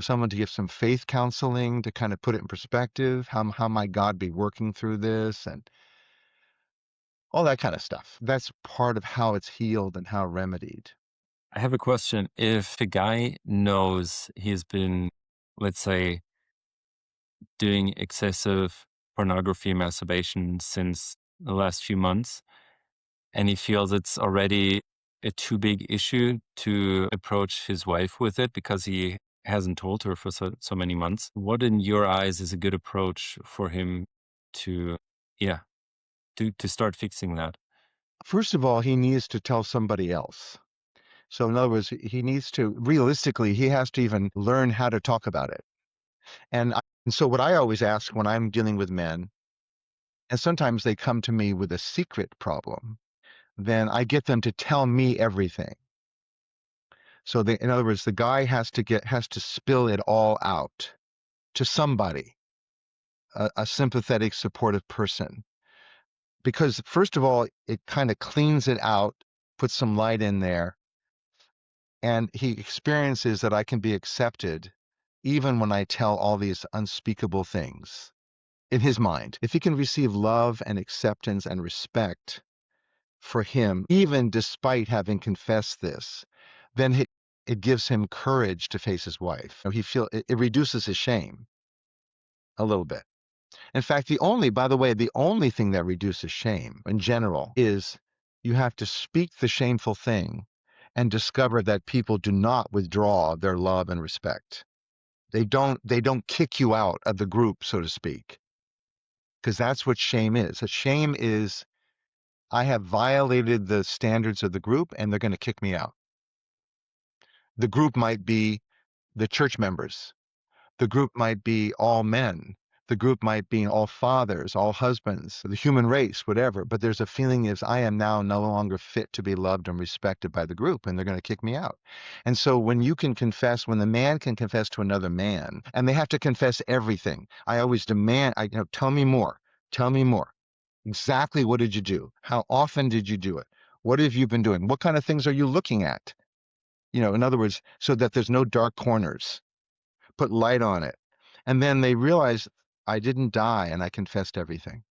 someone to give some faith counseling to kind of put it in perspective. How might God be working through this, and all that kind of stuff. That's part of how it's healed and how remedied. I have a question. If a guy knows he's been, let's say, doing excessive pornography, masturbation since the last few months, and he feels it's already a too big issue to approach his wife with it because he hasn't told her for so many months, what in your eyes is a good approach for him to, yeah, to start fixing that? First of all, he needs to tell somebody else. So in other words, he needs to, realistically, he has to even learn how to talk about it. And so what I always ask when I'm dealing with men, and sometimes they come to me with a secret problem, then I get them to tell me everything. So in other words, the guy has to spill it all out to somebody, a sympathetic, supportive person. Because first of all, it kind of cleans it out, puts some light in there, and he experiences that I can be accepted even when I tell all these unspeakable things in his mind. If he can receive love and acceptance and respect for him, even despite having confessed this, then it gives him courage to face his wife. It reduces his shame a little bit. In fact, by the way, the only thing that reduces shame in general is you have to speak the shameful thing and discover that people do not withdraw their love and respect. They don't kick you out of the group, so to speak, because that's what shame is. A shame is, I have violated the standards of the group and they're going to kick me out. The group might be the church members. The group might be all men. The group might be all fathers, all husbands, the human race, whatever. But there's a feeling is I am now no longer fit to be loved and respected by the group, and they're going to kick me out. And so when the man can confess to another man, and they have to confess everything, I always demand, tell me more. Tell me more. Exactly what did you do? How often did you do it? What have you been doing? What kind of things are you looking at? In other words, so that there's no dark corners. Put light on it. And then they realize I didn't die and I confessed everything.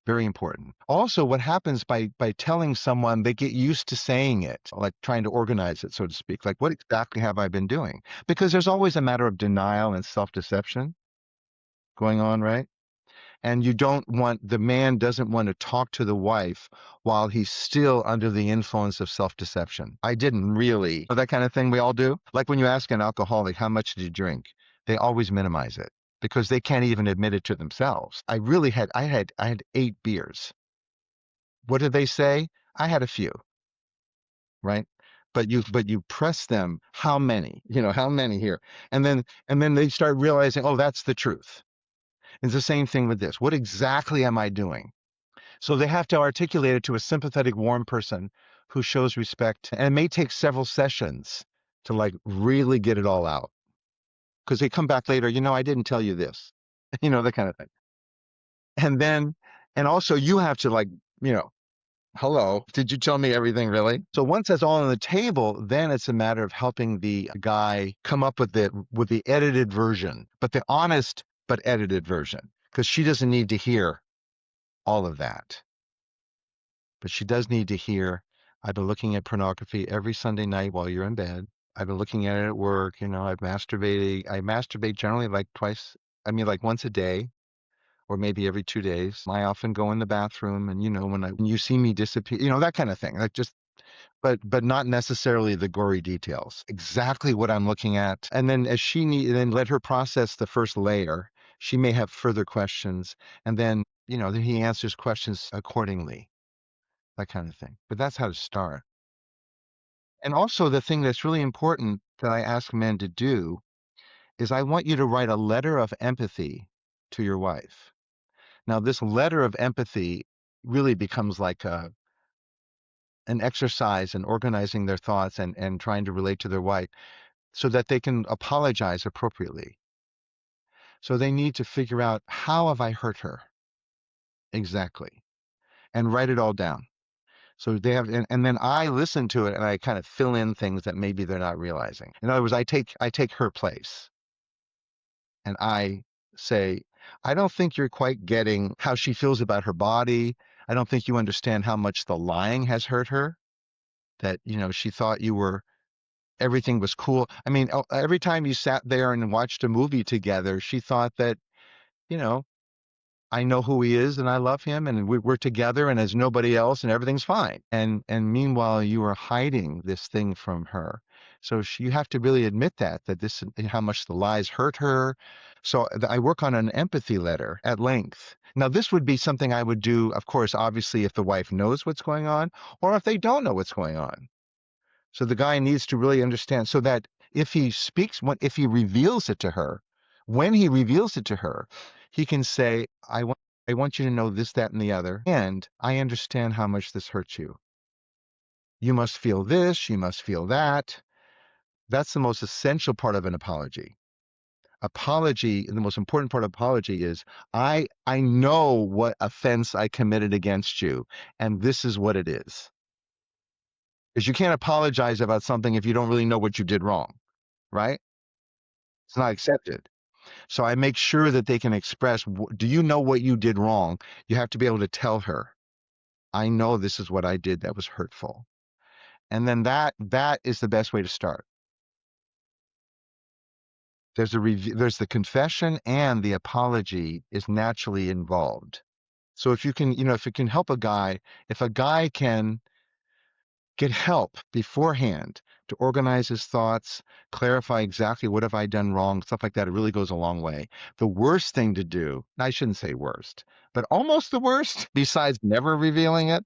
Very important. Also, what happens by telling someone, they get used to saying it, like trying to organize it, so to speak. Like, what exactly have I been doing? Because there's always a matter of denial and self-deception going on, right? And the man doesn't want to talk to the wife while he's still under the influence of self-deception. I didn't really. That kind of thing we all do. Like when you ask an alcoholic, how much did you drink? They always minimize it because they can't even admit it to themselves. I had 8 beers. What did they say? I had a few, right? But you press them, how many? How many here? And then they start realizing, oh, that's the truth. It's the same thing with this. What exactly am I doing? So they have to articulate it to a sympathetic, warm person who shows respect. And it may take several sessions to like really get it all out. Because they come back later, I didn't tell you this, that kind of thing. And also you have to hello, did you tell me everything really? So once that's all on the table, then it's a matter of helping the guy come up with the edited version, but the honest but edited version, because she doesn't need to hear all of that. But she does need to hear, I've been looking at pornography every Sunday night while you're in bed. I've been looking at it at work. I masturbate generally like once a day or maybe every 2 days. I often go in the bathroom and, when you see me disappear, that kind of thing. Like but not necessarily the gory details. Exactly what I'm looking at. And then then let her process the first layer. She may have further questions. And then, then he answers questions accordingly. That kind of thing. But that's how to start. And also the thing that's really important that I ask men to do is I want you to write a letter of empathy to your wife. Now, this letter of empathy really becomes like an exercise in organizing their thoughts and trying to relate to their wife so that they can apologize appropriately. So they need to figure out, how have I hurt her exactly, and write it all down. So they have, and then I listen to it and I kind of fill in things that maybe they're not realizing. In other words, I take her place and I say, I don't think you're quite getting how she feels about her body. I don't think you understand how much the lying has hurt her, that, she thought everything was cool. I mean, every time you sat there and watched a movie together, she thought that, you know, I know who he is and I love him and we're together and there's nobody else and everything's fine. And meanwhile, you are hiding this thing from her. So you have to really admit that this, how much the lies hurt her. So I work on an empathy letter at length. Now, this would be something I would do, of course, obviously, if the wife knows what's going on or if they don't know what's going on. So the guy needs to really understand so that if he speaks, if he reveals it to her, when he reveals it to her, he can say, I want you to know this, that, and the other, and I understand how much this hurts you. You must feel this, you must feel that. That's the most essential part of an apology. Apology, the most important part of apology is, I know what offense I committed against you, and this is what it is. Because you can't apologize about something if you don't really know what you did wrong, right? It's not accepted. So I make sure that they can express, do you know what you did wrong? You have to be able to tell her, I know this is what I did that was hurtful. And then that is the best way to start. There's the confession and the apology is naturally involved. So if you can help a guy, if a guy can get help beforehand to organize his thoughts, clarify exactly what have I done wrong, stuff like that, it really goes a long way. The worst thing to do, I shouldn't say worst, but almost the worst, besides never revealing it,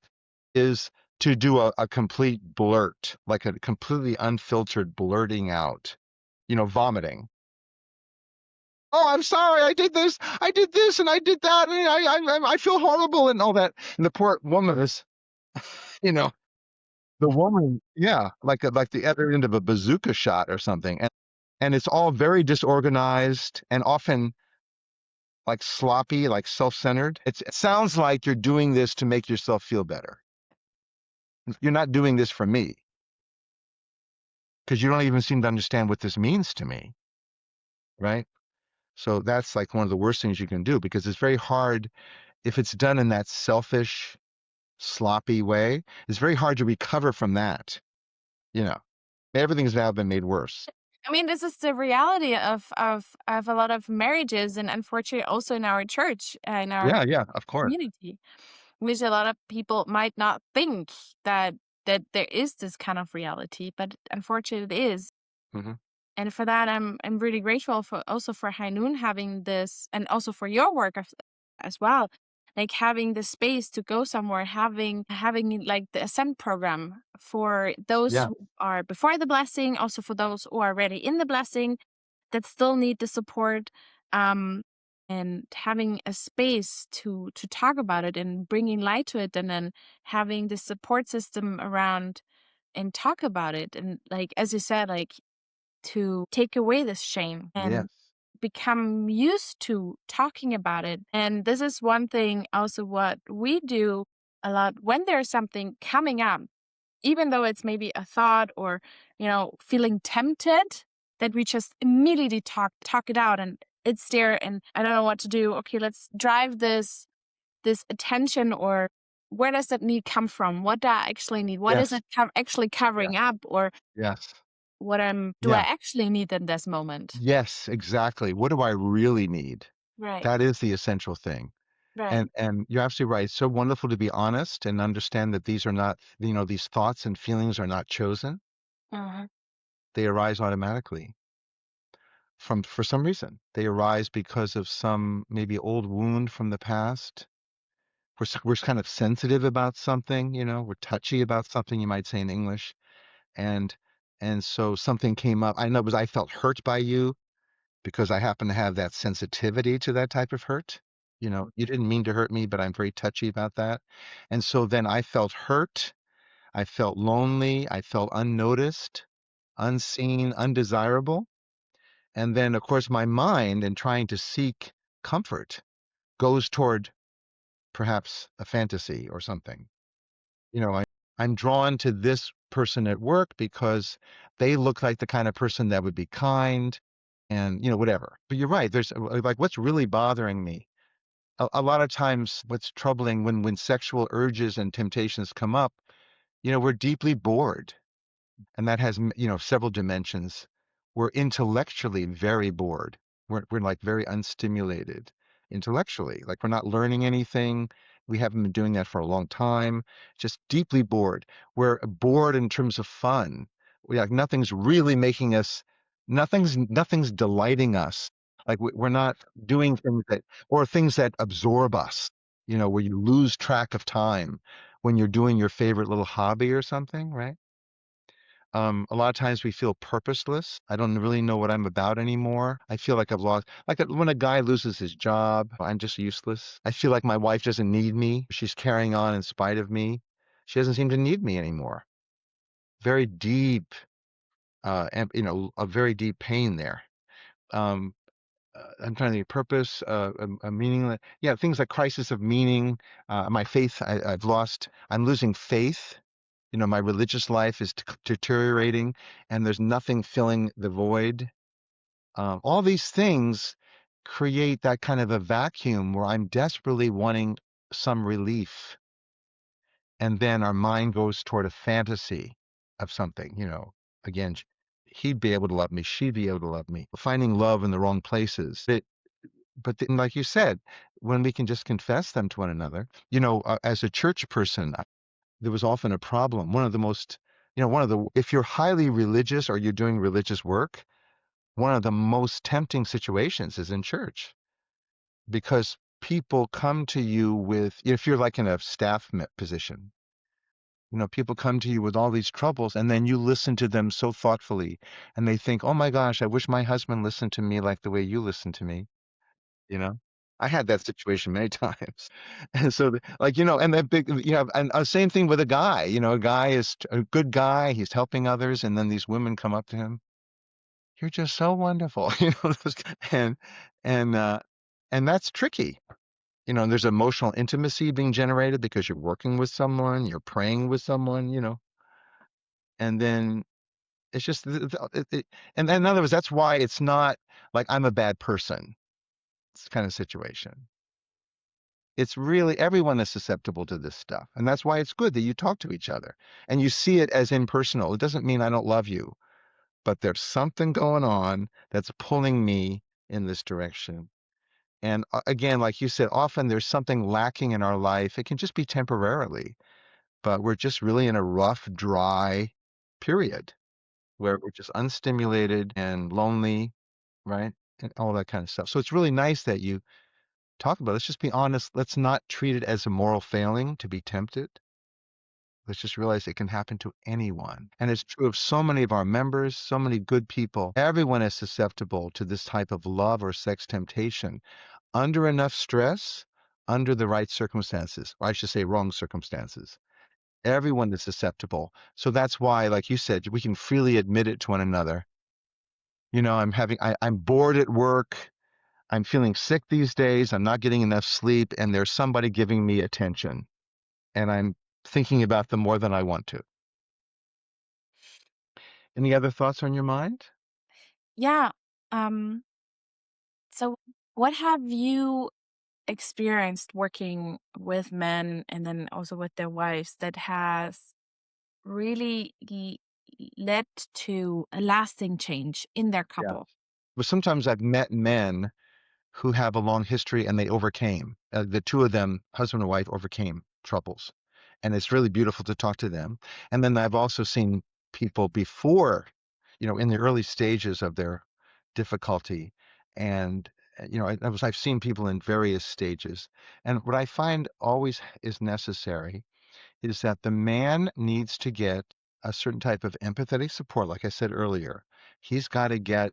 is to do a complete blurt, like a completely unfiltered blurting out, vomiting. Oh, I'm sorry, I did this, and I did that, and I feel horrible, and all that. And the poor woman is, you know, the woman, yeah, like the other end of a bazooka shot or something. And it's all very disorganized and often like sloppy, like self-centered. It sounds like you're doing this to make yourself feel better. You're not doing this for me because you don't even seem to understand what this means to me, right? So that's like one of the worst things you can do, because it's very hard if it's done in that selfish, sloppy way. It's very hard to recover from that. You know, everything's now been made worse. I mean, this is the reality of a lot of marriages, and unfortunately also in our church, in our Yeah, of course. community, which a lot of people might not think that there is this kind of reality, but unfortunately it is. Hmm. And for that, I'm really grateful for also for Hainun having this, and also for your work as well, like having the space to go somewhere, having like the Ascent program for those Yeah, who are before the blessing, also for those who are already in the blessing that still need the support, um, and having a space to talk about it and bringing light to it, and then having the support system around and talk about it, and like as you said, like to take away this shame yes, and become used to talking about it. And this is one thing also what we do a lot when there's something coming up, even though it's maybe a thought or, feeling tempted, that we just immediately talk it out, and it's there and I don't know what to do. Okay, let's drive this attention, or where does that need come from? What do I actually need? What is yes, it actually yeah, covering up? Or yes, what do I yeah, actually need in this moment? yes, exactly. What do I really need? Right. That is the essential thing. Right. And you're absolutely right. It's so wonderful to be honest and understand that these are not, these thoughts and feelings are not chosen. Uh-huh. They arise automatically for some reason. They arise because of some maybe old wound from the past. We're kind of sensitive about something, we're touchy about something, you might say in English. And and so something came up. I know because I felt hurt by you because I happen to have that sensitivity to that type of hurt. You didn't mean to hurt me, but I'm very touchy about that. And so then I felt hurt. I felt lonely. I felt unnoticed, unseen, undesirable. And then, of course, my mind, in trying to seek comfort, goes toward perhaps a fantasy or something. I'm drawn to this person at work because they look like the kind of person that would be kind and, whatever. But you're right. There's like what's really bothering me. A lot of times, what's troubling when sexual urges and temptations come up, we're deeply bored. And that has several dimensions. We're intellectually very bored. We're like very unstimulated intellectually, like we're not learning anything. We haven't been doing that for a long time. Just deeply bored. We're bored in terms of fun. We like nothing's really making us. Nothing's delighting us. Like we're not doing things that absorb us. Where you lose track of time when you're doing your favorite little hobby or something, right? A lot of times we feel purposeless. I don't really know what I'm about anymore. I feel like I've lost, like when a guy loses his job, I'm just useless. I feel like my wife doesn't need me. She's carrying on in spite of me. She doesn't seem to need me anymore. Very deep, and a very deep pain there. Um, I'm trying to think of purpose, a meaning. Yeah, things like crisis of meaning. My faith, I've lost. I'm losing faith. My religious life is deteriorating, and there's nothing filling the void. All these things create that kind of a vacuum where I'm desperately wanting some relief, and then our mind goes toward a fantasy of something. Again, he'd be able to love me, she'd be able to love me. Finding love in the wrong places. But then, like you said, when we can just confess them to one another, as a church person, there was often a problem. If you're highly religious or you're doing religious work, one of the most tempting situations is in church because people come to you if you're like in a staff position, people come to you with all these troubles and then you listen to them so thoughtfully and they think, oh my gosh, I wish my husband listened to me like the way you listen to me. you know I had that situation many times. And so and that big and same thing with a guy. A guy is a good guy, he's helping others, and then these women come up to him, you're just so wonderful. And and uh and that's tricky. There's emotional intimacy being generated because you're working with someone, you're praying with someone, and then it's just and in other words, that's why it's not like I'm a bad person. It's kind of situation. It's really everyone is susceptible to this stuff. And that's why it's good that you talk to each other and you see it as impersonal. It doesn't mean I don't love you, but there's something going on that's pulling me in this direction. And again, like you said, often there's something lacking in our life. It can just be temporarily, but we're just really in a rough, dry period where we're just unstimulated and lonely, right? And all that kind of stuff. So it's really nice that you talk about it. Let's just be honest. Let's not treat it as a moral failing to be tempted. Let's just realize it can happen to anyone. And it's true of so many of our members, so many good people. Everyone is susceptible to this type of love or sex temptation under enough stress, under the right circumstances, or I should say wrong circumstances. Everyone is susceptible. So that's why, like you said, we can freely admit it to one another. I'm bored at work. I'm feeling sick these days. I'm not getting enough sleep, and there's somebody giving me attention, and I'm thinking about them more than I want to. Any other thoughts on your mind? Yeah. Um, so what have you experienced working with men and then also with their wives that has really led to a lasting change in their Yeah. couple? But sometimes I've met men who have a long history and they overcame. The two of them, husband and wife, overcame troubles. And it's really beautiful to talk to them. And then I've also seen people before, in the early stages of their difficulty. And, I've seen people in various stages. And what I find always is necessary is that the man needs to get a certain type of empathetic support, like I said earlier. He's got to get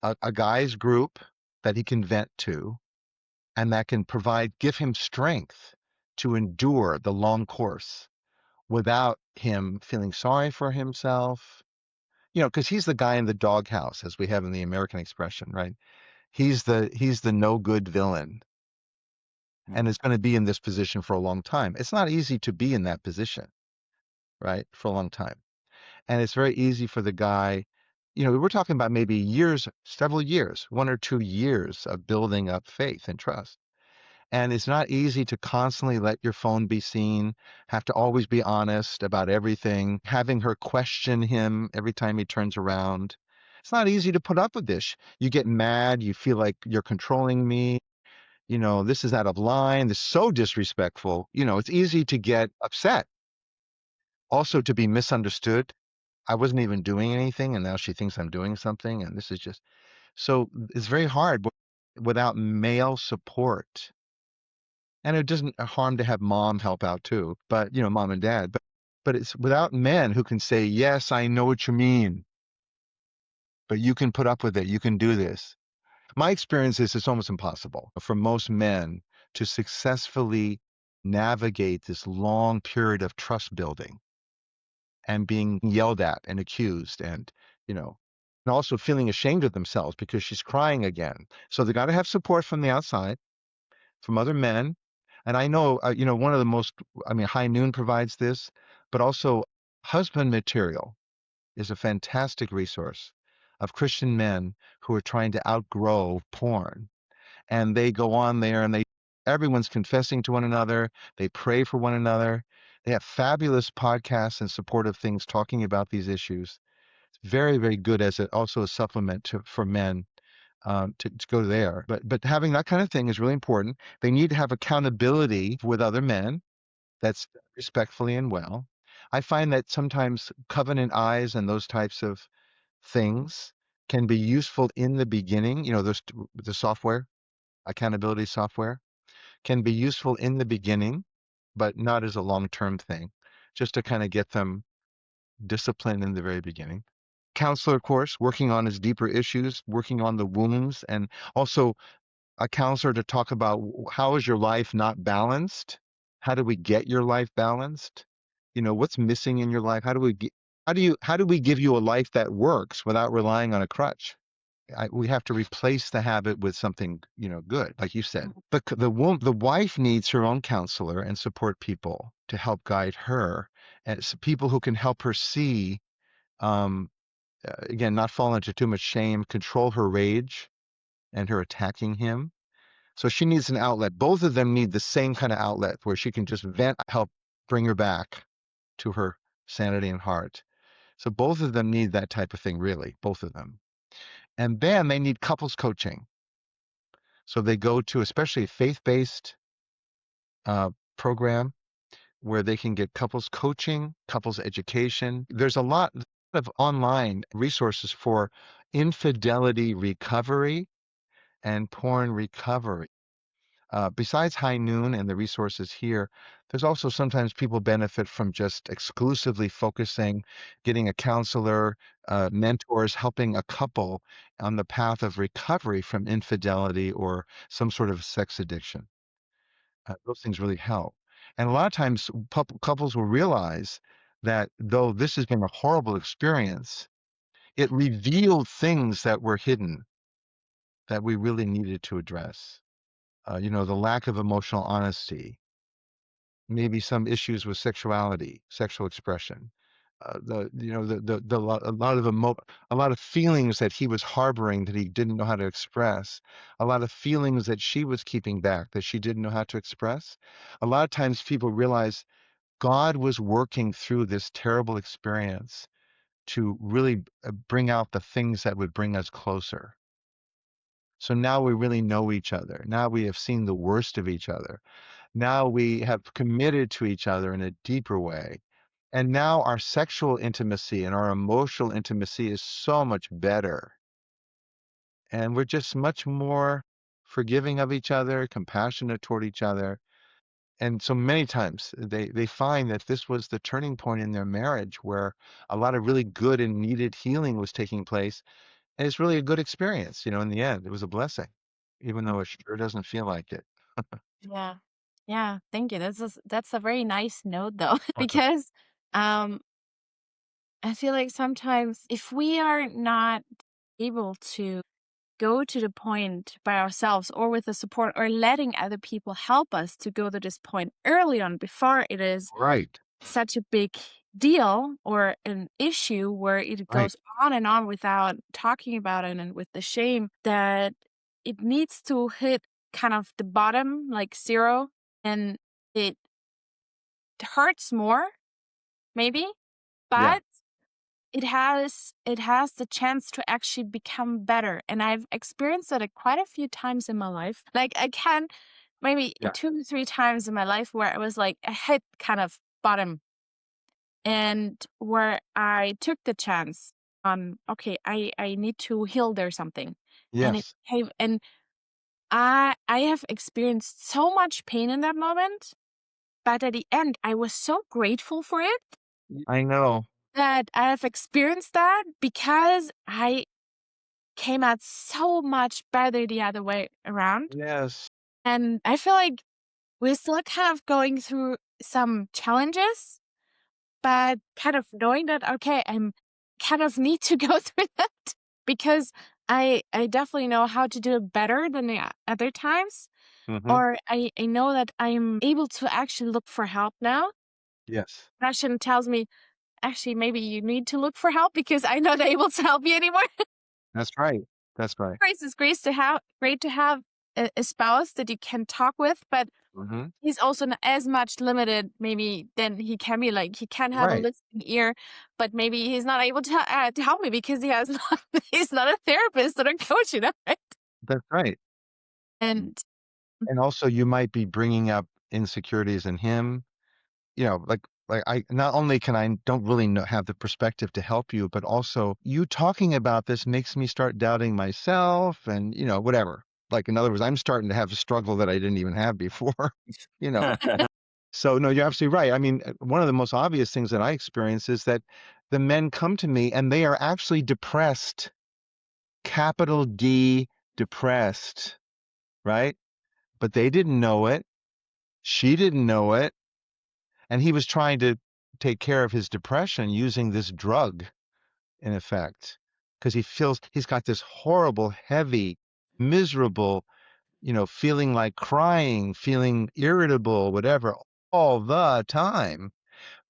a guy's group that he can vent to and that can give him strength to endure the long course without him feeling sorry for himself. Because he's the guy in the doghouse, as we have in the American expression, right? He's the no good villain and is going to be in this position for a long time. It's not easy to be in that position, right? For a long time. And it's very easy for the guy, we're talking about maybe years, several years, 1 or 2 years of building up faith and trust. And it's not easy to constantly let your phone be seen, have to always be honest about everything, having her question him every time he turns around. It's not easy to put up with this. You get mad, you feel like you're controlling me. This is out of line. This is so disrespectful. It's easy to get upset. Also to be misunderstood. I wasn't even doing anything, and now she thinks I'm doing something, and this is just so it's very hard without male support. And it doesn't harm to have mom help out too, but mom and dad. But it's without men who can say, yes, I know what you mean, but you can put up with it. You can do this. My experience is it's almost impossible for most men to successfully navigate this long period of trust building and being yelled at and accused and also feeling ashamed of themselves because she's crying again. So they got to have support from the outside, from other men. And I know, one of the most, High Noon provides this, but also husband material is a fantastic resource of Christian men who are trying to outgrow porn. And they go on there and everyone's confessing to one another. They pray for one another. They have fabulous podcasts and supportive things talking about these issues. It's very, very good as also a supplement for men to go there. But having that kind of thing is really important. They need to have accountability with other men. That's respectfully and well. I find that sometimes covenant eyes and those types of things can be useful in the beginning. The software, accountability software can be useful in the beginning, but not as a long-term thing, just to kind of get them disciplined in the very beginning. Counselor, of course, working on his deeper issues, working on the wounds, and also a counselor to talk about how is your life not balanced? How do we get your life balanced? What's missing in your life? How do we give you a life that works without relying on a crutch? We have to replace the habit with something, good, like you said. The wife needs her own counselor and support people to help guide her, and people who can help her see, um, again, not fall into too much shame, control her rage and her attacking him. So she needs an outlet. Both of them need the same kind of outlet where she can just vent, help bring her back to her sanity and heart. So both of them need that type of thing, really, both of them. And then they need couples coaching. So they go to especially a faith-based program where they can get couples coaching, couples education. There's a lot of online resources for infidelity recovery and porn recovery. Besides High Noon and the resources here, there's also sometimes people benefit from just exclusively focusing, getting a counselor, mentors, helping a couple on the path of recovery from infidelity or some sort of sex addiction. Those things really help. And a lot of times couples will realize that though this has been a horrible experience, it revealed things that were hidden that we really needed to address. The lack of emotional honesty, maybe some issues with sexuality, sexual expression, a lot of feelings that he was harboring that he didn't know how to express, a lot of feelings that she was keeping back that she didn't know how to express. A lot of times people realize God was working through this terrible experience to really bring out the things that would bring us closer. So now we really know each other. Now we have seen the worst of each other. Now we have committed to each other in a deeper way. And now our sexual intimacy and our emotional intimacy is so much better. And we're just much more forgiving of each other, compassionate toward each other. And so many times they find that this was the turning point in their marriage where a lot of really good and needed healing was taking place. And it's really a good experience, in the end. It was a blessing, even though it sure doesn't feel like it. Yeah. Yeah, thank you. That's a very nice note though, because um I feel like sometimes if we are not able to go to the point by ourselves or with the support or letting other people help us to go to this point early on before it is Right, such a big deal or an issue where it right. goes on and on without talking about it and with the shame that it needs to hit kind of the bottom, like zero, and it hurts more, maybe, Yeah. but it has the chance to actually become better. And I've experienced it quite a few times in my life. Like I can maybe Yeah. 2 to 3 times in my life where I was like I hit kind of bottom and where I took the chance on okay, I need to heal there something. And it Yes. came and I have experienced so much pain in that moment, but at the end I was so grateful for it I know. that I have experienced that because I came out so much better the other way around. Yes. And I feel like we're still kind of going through some challenges, but kind of knowing that, okay, I'm kind of need to go through that because I definitely know how to do it better than the other times. Hmm. Or I know that I'm able to actually look for help now. Yes. Russian tells me, actually, maybe you need to look for help because I'm not able to help you anymore. That's right. That's right. Grace is great to have a spouse that you can talk with, but Hmm. he's also not as much limited maybe than he can be. Like he can have a Right. listening ear, but maybe he's not able to help me because he has not, he's not a therapist or a coach, right? That's right. And And also you might be bringing up insecurities in him, like I not only can I don't really know, have the perspective to help you, but also you talking about this makes me start doubting myself and, whatever. Like, in other words, I'm starting to have a struggle that I didn't even have before, you know. So no, you're absolutely right. I mean, one of the most obvious things that I experience is that the men come to me and they are actually depressed, capital D, depressed, right? But they didn't know it. She didn't know it. And he was trying to take care of his depression using this drug, in effect, because he feels he's got this horrible, heavy, miserable, feeling like crying, feeling irritable, whatever, all the time.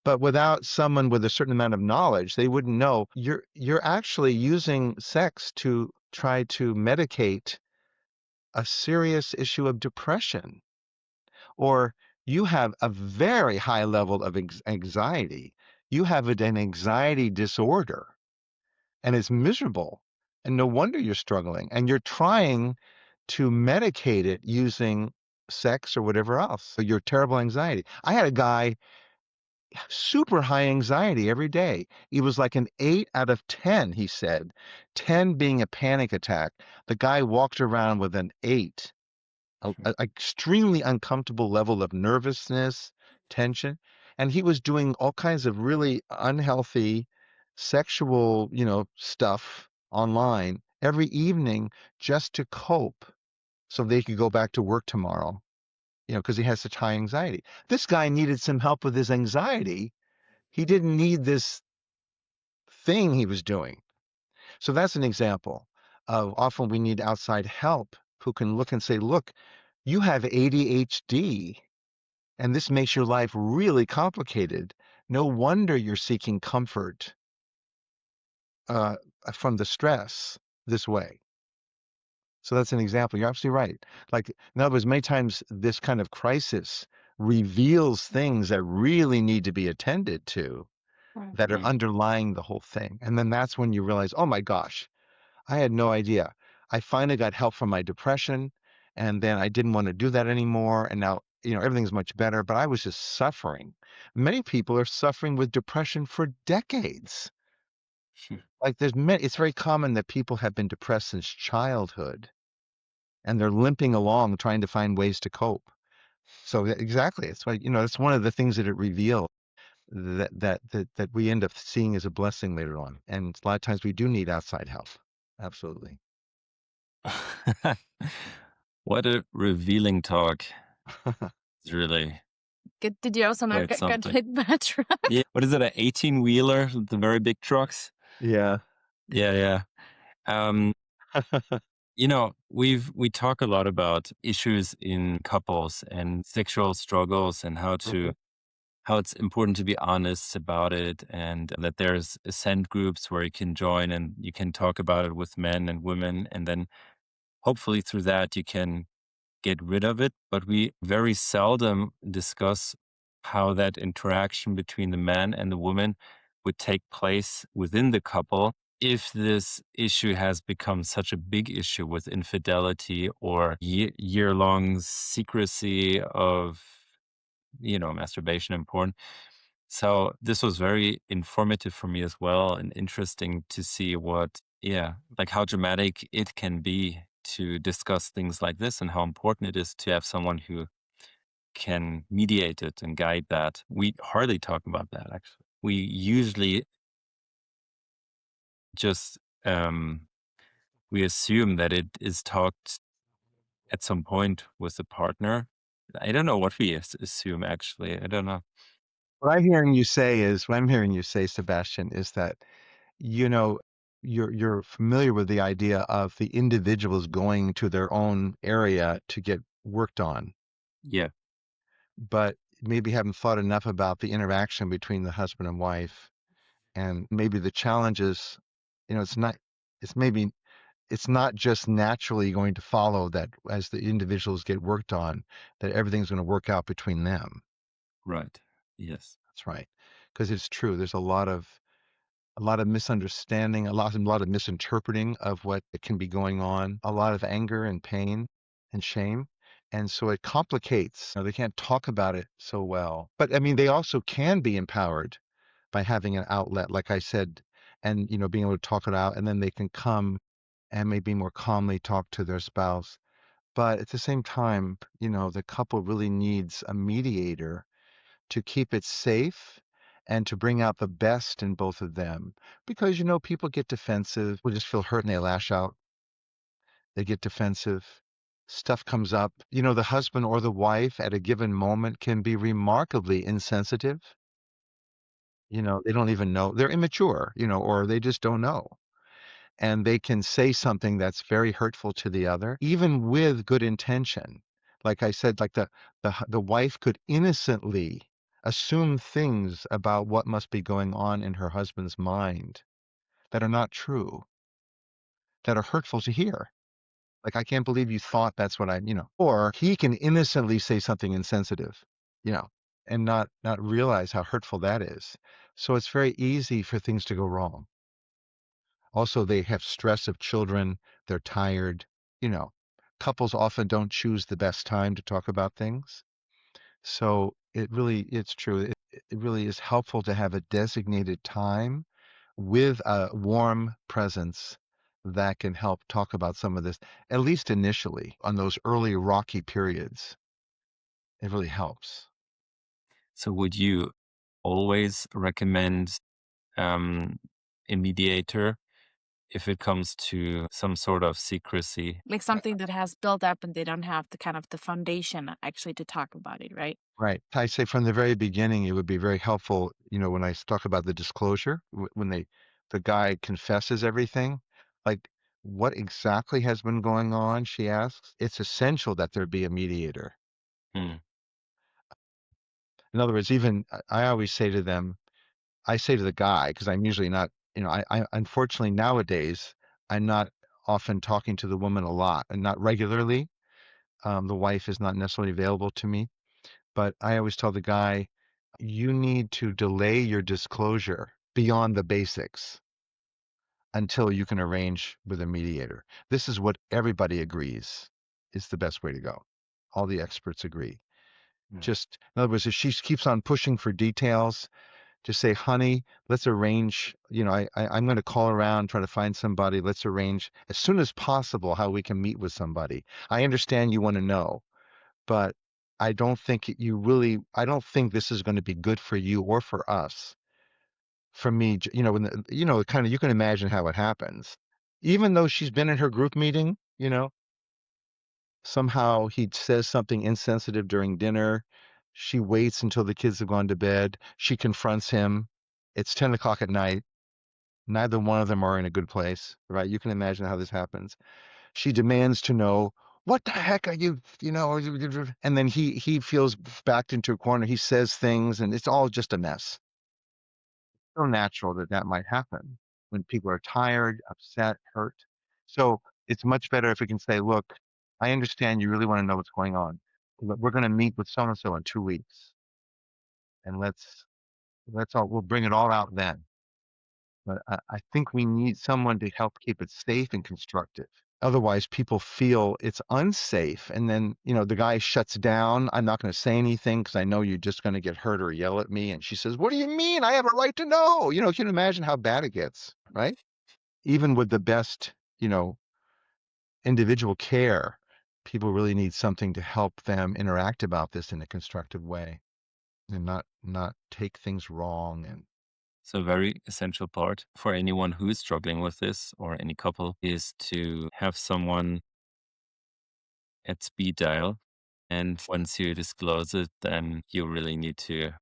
But without someone with a certain amount of knowledge, they wouldn't know you're actually using sex to try to medicate a serious issue of depression, or you have a very high level of anxiety. You have an anxiety disorder and it's miserable. And no wonder you're struggling. And you're trying to medicate it using sex or whatever else. So your terrible anxiety. I had a guy, super high anxiety every day. He was like an 8 out of 10, he said, 10 being a panic attack. The guy walked around with an 8, a extremely uncomfortable level of nervousness, tension, and he was doing all kinds of really unhealthy sexual, stuff online every evening just to cope so they could go back to work tomorrow, because he has such high anxiety. This guy needed some help with his anxiety. He didn't need this thing he was doing. So that's an example of often we need outside help who can look and say, look, you have ADHD and this makes your life really complicated. No wonder you're seeking comfort uh, from the stress this way. So that's an example. You're absolutely right. Like, in other words, many times this kind of crisis reveals things that really need to be attended to that are underlying the whole thing. And then that's when you realize, oh my gosh, I had no idea. I finally got help from my depression, and then I didn't want to do that anymore. And now, everything's much better, but I was just suffering. Many people are suffering with depression for decades. Like it's very common that people have been depressed since childhood, and they're limping along trying to find ways to cope. So exactly, it's like, that's one of the things that it reveals that we end up seeing as a blessing later on. And a lot of times we do need outside help. Absolutely. What a revealing talk. It's really Did you also not quite get something. hit by a truck? Yeah. What is it, an 18-wheeler? The very big trucks? Yeah. Yeah, yeah. Um, we talk a lot about issues in couples and sexual struggles and Mhm. how it's important to be honest about it, and that there's ascent groups where you can join and you can talk about it with men and women, and then hopefully through that you can get rid of it. But we very seldom discuss how that interaction between the man and the woman would take place within the couple if this issue has become such a big issue with infidelity or year-long secrecy of, masturbation and porn. So this was very informative for me as well, and interesting to see like how dramatic it can be to discuss things like this, and how important it is to have someone who can mediate it and guide that. We hardly talk about that, actually. We usually just we assume that it is talked at some point with the partner. I don't know what we assume, actually. I don't know. What I'm hearing you say, Sebastian, is that, you know, you're familiar with the idea of the individuals going to their own area to get worked on, Yeah, but maybe haven't thought enough about the interaction between the husband and wife, and maybe the challenges, it's not, it's maybe it's not just naturally going to follow that as the individuals get worked on, that everything's going to work out between them. right. Yes. That's right. Because it's true. There's a lot of misunderstanding, a lot of misinterpreting of what can be going on, a lot of anger and pain and shame. And so it complicates. They can't talk about it so well. But I mean, they also can be empowered by having an outlet, like I said, and being able to talk it out, and then they can come and maybe more calmly talk to their spouse. But at the same time, the couple really needs a mediator to keep it safe and to bring out the best in both of them. Because, people get defensive, will just feel hurt and they lash out. They get defensive. Stuff comes up. The husband or the wife at a given moment can be remarkably insensitive. They don't even know. They're immature, or they just don't know. And they can say something that's very hurtful to the other, even with good intention. Like I said, like the wife could innocently assume things about what must be going on in her husband's mind that are not true, that are hurtful to hear. Like, I can't believe you thought that's what or he can innocently say something insensitive, you know, and not realize how hurtful that is. So it's very easy for things to go wrong. Also, they have stress of children, they're tired, you know. Couples often don't choose the best time to talk about things. So it's true. It really is helpful to have a designated time with a warm presence that can help talk about some of this, at least initially on those early rocky periods. It really helps. So would you always recommend um, a mediator if it comes to some sort of secrecy? Like something that has built up and they don't have the kind of the foundation actually to talk about it, right? Right. I say from the very beginning, it would be very helpful, when I talk about the disclosure, when the guy confesses everything, like what exactly has been going on, she asks. It's essential that there be a mediator. Hmm. In other words, even I always say to them, I say to the guy, because I'm usually not, I unfortunately nowadays, I'm not often talking to the woman a lot and not regularly. The wife is not necessarily available to me. But I always tell the guy, you need to delay your disclosure beyond the basics until you can arrange with a mediator. This is what everybody agrees is the best way to go. All the experts agree. Right. Just, in other words, if she keeps on pushing for details, just say, honey, let's arrange, I'm going to call around, try to find somebody. Let's arrange as soon as possible how we can meet with somebody. I understand you want to know, but I don't think I don't think this is going to be good for you or for us. For me, kind of, you can imagine how it happens. Even though she's been in her group meeting, somehow he says something insensitive during dinner. She waits until the kids have gone to bed. She confronts him. It's 10 o'clock at night. Neither one of them are in a good place, right? You can imagine how this happens. She demands to know, what the heck are you, and then he feels backed into a corner. He says things, and it's all just a mess. So natural that that might happen when people are tired, upset, hurt. So it's much better if we can say, look, I understand you really want to know what's going on. But we're going to meet with so and so in 2 weeks, and we'll bring it all out then. But I think we need someone to help keep it safe and constructive. Otherwise, people feel it's unsafe. And then, the guy shuts down. I'm not going to say anything because I know you're just going to get hurt or yell at me. And she says, what do you mean? I have a right to know. You can imagine how bad it gets, right? Even with the best, individual care, people really need something to help them interact about this in a constructive way and not take things wrong. And So a very essential part for anyone who is struggling with this or any couple is to have someone at speed dial. And once you disclose it, then you really need to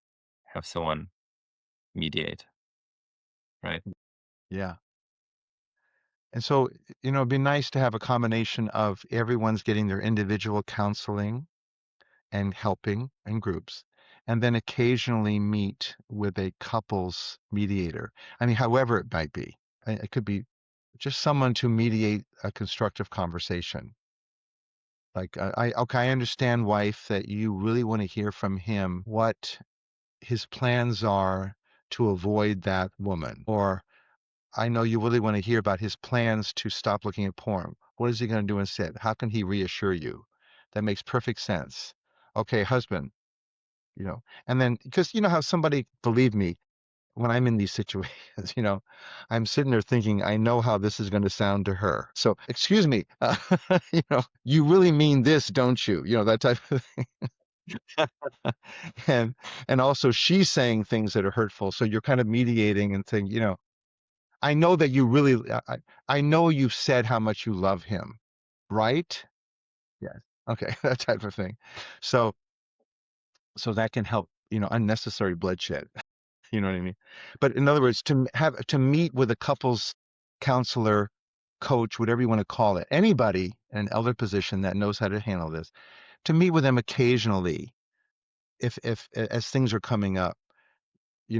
have someone mediate, right? yeah. And so, it'd be nice to have a combination of everyone's getting their individual counseling and helping in groups, and then occasionally meet with a couples mediator. I mean, however it might be. It could be just someone to mediate a constructive conversation. Like, okay, I understand, wife, that you really want to hear from him what his plans are to avoid that woman. Or I know you really want to hear about his plans to stop looking at porn. What is he going to do instead? How can he reassure you? That makes perfect sense. Okay, husband, and then because how somebody, believe me, when I'm in these situations, I'm sitting there thinking, I know how this is going to sound to her. So, excuse me, you really mean this, don't you? That type of thing. and and also she's saying things that are hurtful. So you're kind of mediating and saying, I know that you really, I know you've said how much you love him, right? Yes. Okay, that type of thing. So that can help, unnecessary bloodshed. You know what I mean? But in other words, to meet with a couples counselor, coach, whatever you want to call it, anybody in an elder position that knows how to handle this, to meet with them occasionally, if as things are coming up,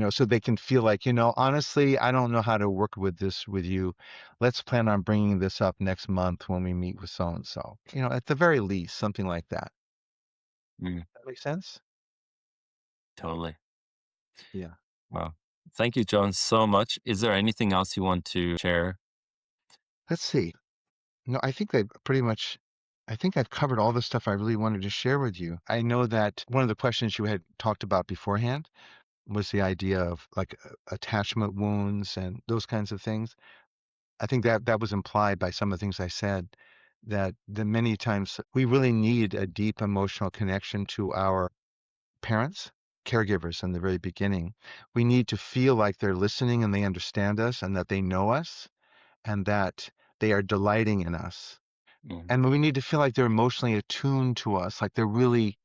so they can feel like, honestly, I don't know how to work with this with you. Let's plan on bringing this up next month when we meet with so and so. At the very least, something like that. Mm, That makes sense? totally. Yeah. Wow. Thank you, John, so much. Is there anything else you want to share? Let's see. No, I think I've covered all the stuff I really wanted to share with you. I know that one of the questions you had talked about beforehand was the idea of like attachment wounds and those kinds of things. I think that was implied by some of the things I said, that many times we really need a deep emotional connection to our parents, caregivers in the very beginning. We need to feel like they're listening and they understand us and that they know us and that they are delighting in us. Mm, And we need to feel like they're emotionally attuned to us, like they're really,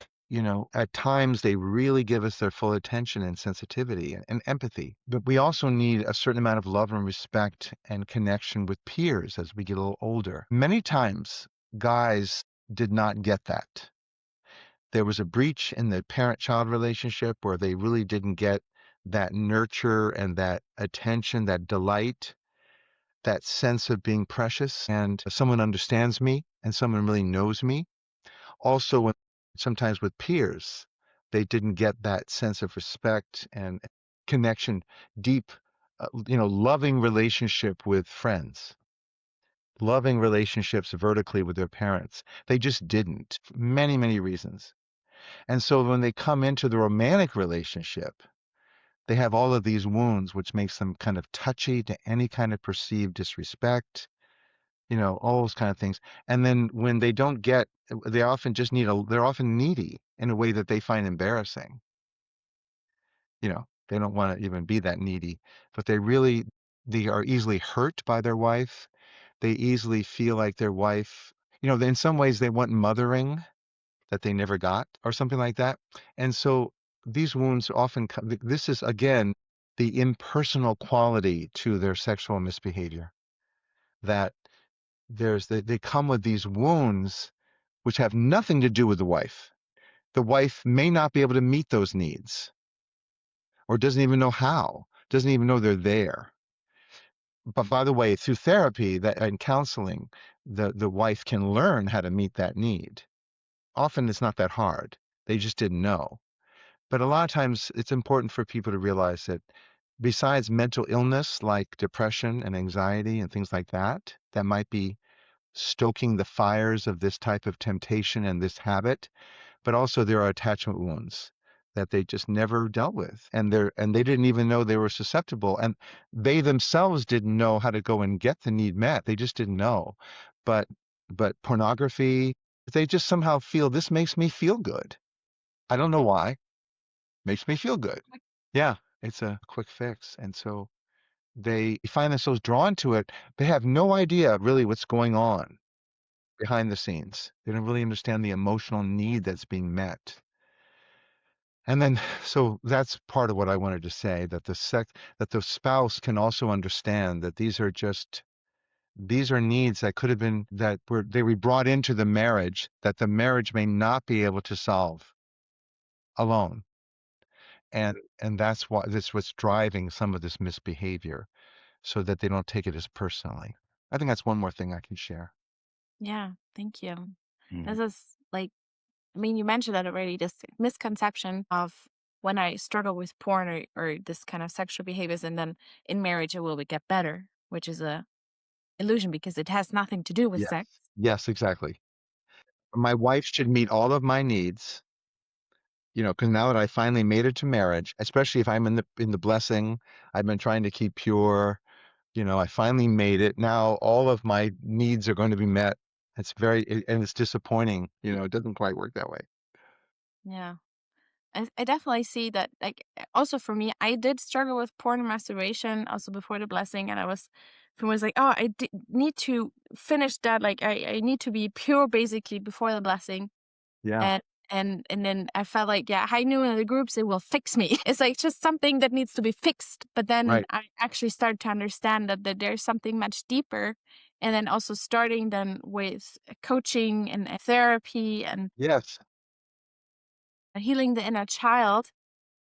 at times they really give us their full attention and sensitivity and empathy. But we also need a certain amount of love and respect and connection with peers as we get a little older. Many times, guys did not get that. There was a breach in the parent-child relationship where they really didn't get that nurture and that attention, that delight, that sense of being precious and someone understands me and someone really knows me. Also, sometimes with peers, they didn't get that sense of respect and connection, deep, loving relationship with friends, loving relationships vertically with their parents. They just didn't, for many, many reasons. And so when they come into the romantic relationship, they have all of these wounds, which makes them kind of touchy to any kind of perceived disrespect, all those kind of things. And then when they don't get, they often just they're often needy in a way that they find embarrassing. They don't want to even be that needy, but they are easily hurt by their wife. They easily feel like their wife, in some ways they want mothering that they never got or something like that. And so these wounds often come, this is again, the impersonal quality to their sexual misbehavior, that they come with these wounds which have nothing to do with the wife. The wife may not be able to meet those needs or doesn't even know how, doesn't even know they're there. But by the way, through therapy and counseling, the wife can learn how to meet that need. Often it's not that hard. They just didn't know. But a lot of times it's important for people to realize that besides mental illness like depression and anxiety and things like that, that might be stoking the fires of this type of temptation and this habit, but also there are attachment wounds that they just never dealt with, and they didn't even know they were susceptible, and they themselves didn't know how to go and get the need met. They just didn't know. But pornography, they just somehow feel this makes me feel good. I don't know why. Makes me feel good. Yeah, it's a quick fix. And so they find themselves drawn to it. They have no idea really what's going on behind the scenes. They don't really understand the emotional need that's being met. And then, so that's part of what I wanted to say, that the spouse can also understand that these are needs that could have been, they were brought into the marriage, that the marriage may not be able to solve alone. And that's what's driving some of this misbehavior, so that they don't take it as personally. I think that's one more thing I can share. Yeah, thank you. Mm. This is like, I mean, you mentioned that already, this misconception of when I struggle with porn or this kind of sexual behaviors, and then in marriage it will get better, which is a illusion because it has nothing to do with Yes. sex. Yes, exactly. My wife should meet all of my needs, because now that I finally made it to marriage, especially if I'm in the blessing, I've been trying to keep pure, I finally made it. Now all of my needs are going to be met. And it's disappointing, it doesn't quite work that way. Yeah. I definitely see that, like, also for me, I did struggle with porn and masturbation also before the blessing, and I was like, oh, need to finish that, like I need to be pure basically before the blessing. Yeah, And then I felt like, yeah, I knew in the groups it will fix me. It's like just something that needs to be fixed. But then right. I actually started to understand that there's something much deeper. And then also starting then with coaching and therapy and Yes, healing the inner child,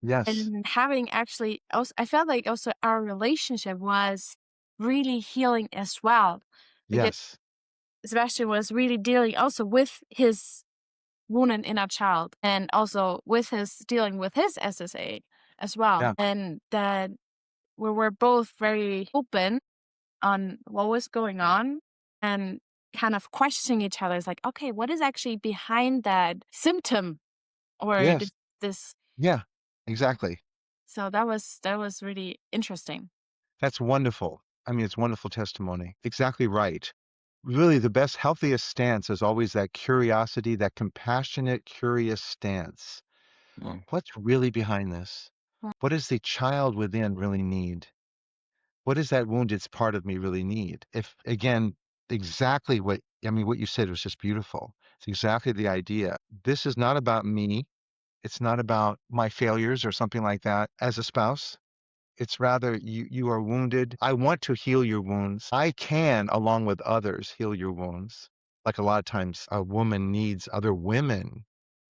yes, and having actually also, I felt like also our relationship was really healing as well, because yes. Sebastian was really dealing also with his wounded inner child and also with his dealing with his SSA as well. Yeah, And that we were both very open on what was going on and kind of questioning each other. It's like, okay, what is actually behind that symptom or yes, this? yeah, exactly. So that was really interesting. That's wonderful. I mean, it's wonderful testimony. Exactly right. Really, the best, healthiest stance is always that curiosity, that compassionate, curious stance. Mm. What's really behind this? What does the child within really need? What does that wounded part of me really need? If, again, exactly what you said was just beautiful. It's exactly the idea. This is not about me. It's not about my failures or something like that as a spouse. It's rather you are wounded. I want to heal your wounds. I can, along with others, heal your wounds. Like a lot of times, a woman needs other women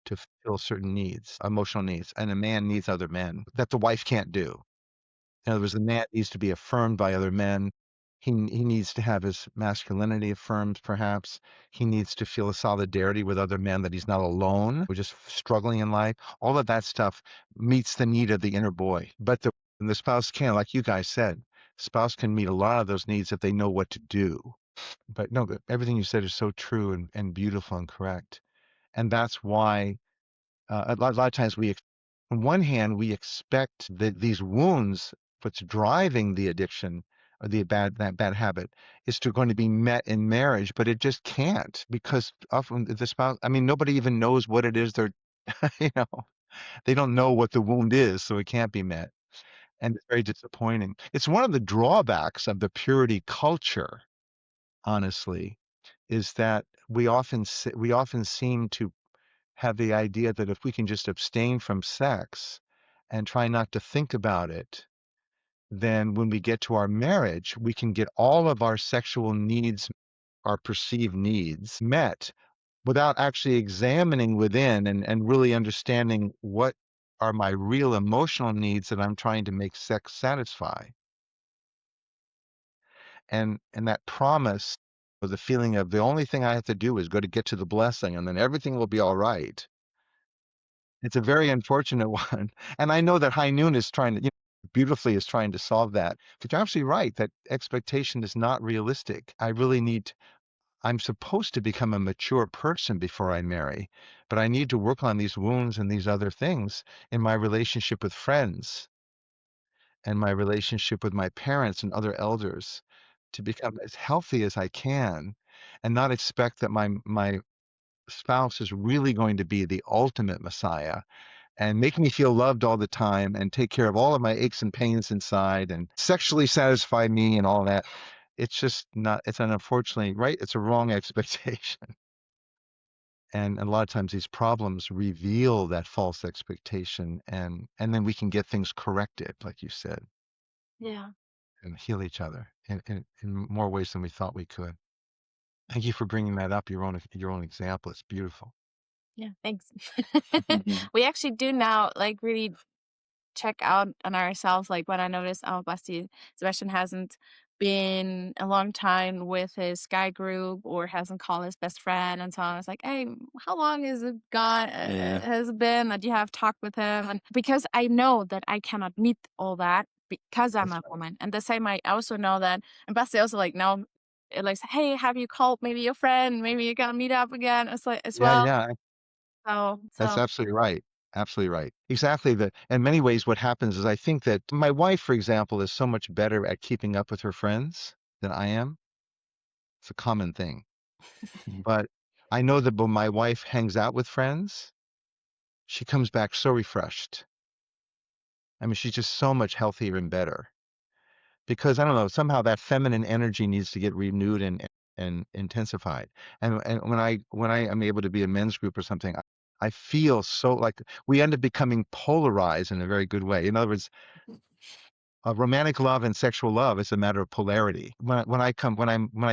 to fulfill certain needs, emotional needs, and a man needs other men that the wife can't do. In other words, the man needs to be affirmed by other men. He needs to have his masculinity affirmed, perhaps. He needs to feel a solidarity with other men, that he's not alone, or just struggling in life. All of that stuff meets the need of the inner boy. But the spouse can, like you guys said, spouse can meet a lot of those needs if they know what to do. But no, everything you said is so true and beautiful and correct. And that's why a lot of times on one hand, we expect that these wounds, what's driving the addiction, or that bad habit is going to be met in marriage, but it just can't because often the spouse, I mean, nobody even knows what it is they're, you know, they don't know what the wound is, so it can't be met. And it's very disappointing. It's one of the drawbacks of the purity culture, honestly, is that we often seem to have the idea that if we can just abstain from sex and try not to think about it, then when we get to our marriage, we can get all of our sexual needs, our perceived needs met without actually examining within and really understanding what are my real emotional needs that I'm trying to make sex satisfy. And that promise or the feeling of the only thing I have to do is go to get to the blessing and then everything will be all right. It's a very unfortunate one. And I know that High Noon is trying to, beautifully is trying to solve that. But you're absolutely right. That expectation is not realistic. I'm supposed to become a mature person before I marry, but I need to work on these wounds and these other things in my relationship with friends and my relationship with my parents and other elders to become as healthy as I can and not expect that my spouse is really going to be the ultimate Messiah and make me feel loved all the time and take care of all of my aches and pains inside and sexually satisfy me and all that. It's just not, it's an unfortunately, right? It's a wrong expectation. And a lot of times these problems reveal that false expectation and then we can get things corrected, like you said, Yeah. and heal each other in more ways than we thought we could. Thank you for bringing that up, your own example. It's beautiful. Yeah. Thanks. Mhm. We actually do now like really check out on ourselves. Like when I noticed, oh, Basti Sebastian hasn't been a long time with his guy group or hasn't called his best friend and so on. I was like, hey, how long is it gone? Yeah. Has it been that you have talked with him? And because I know that I cannot meet all that because I'm That's a right. woman. And the same, I also know that, and Basti also like now, like, hey, have you called maybe your friend? Maybe you gotta meet up again. It's like as Yeah, well. yeah. That's So absolutely right. Absolutely right. Exactly. In many ways, what happens is I think that my wife, for example, is so much better at keeping up with her friends than I am. It's a common thing. But I know that when my wife hangs out with friends, she comes back so refreshed. I mean, she's just so much healthier and better because I don't know, somehow that feminine energy needs to get renewed and intensified. And when I am able to be a men's group or something, I feel so like we end up becoming polarized in a very good way. In other words, romantic love and sexual love is a matter of polarity. When I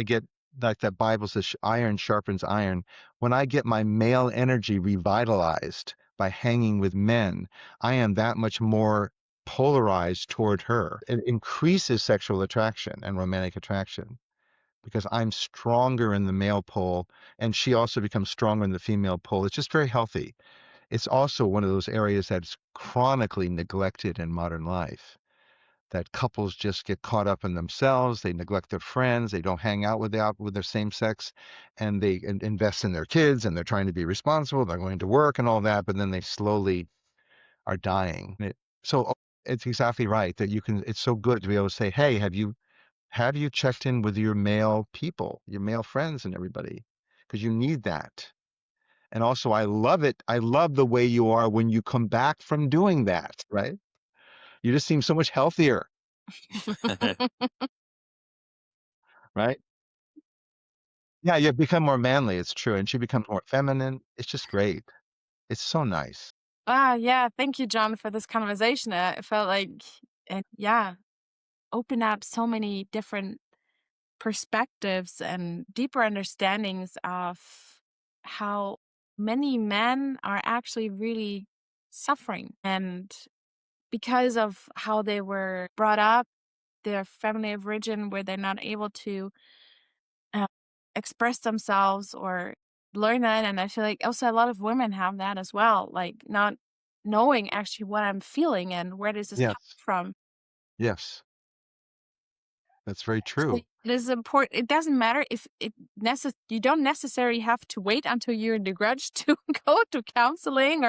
get like that Bible says, iron sharpens iron. When I get my male energy revitalized by hanging with men, I am that much more polarized toward her. It increases sexual attraction and romantic attraction because I'm stronger in the male pole, and she also becomes stronger in the female pole. It's just very healthy. It's also one of those areas that's chronically neglected in modern life that couples just get caught up in themselves. They neglect their friends. They don't hang out with their same sex, and they invest in their kids, and they're trying to be responsible. They're going to work and all that, but then they slowly are dying. So it's exactly right that you can. It's so good to be able to say, "Hey, have you checked in with your male people, your male friends, and everybody? Because you need that." And also, I love it. I love the way you are when you come back from doing that. Right? You just seem so much healthier. Right? Yeah, you become more manly, it's true, and she becomes more feminine. It's just great. It's so nice. yeah, thank you, John, for this conversation. I felt like it, yeah, opened up so many different perspectives and deeper understandings of how many men are actually really suffering. And because of how they were brought up, their family of origin, where they're not able to uh, express themselves or learn that. And I feel like also a lot of women have that as well, like not knowing actually what I'm feeling and where does this come Yes. from. Yes. That's very So true. it is important. It doesn't matter if you don't necessarily have to wait until you're in the grudge to go to counseling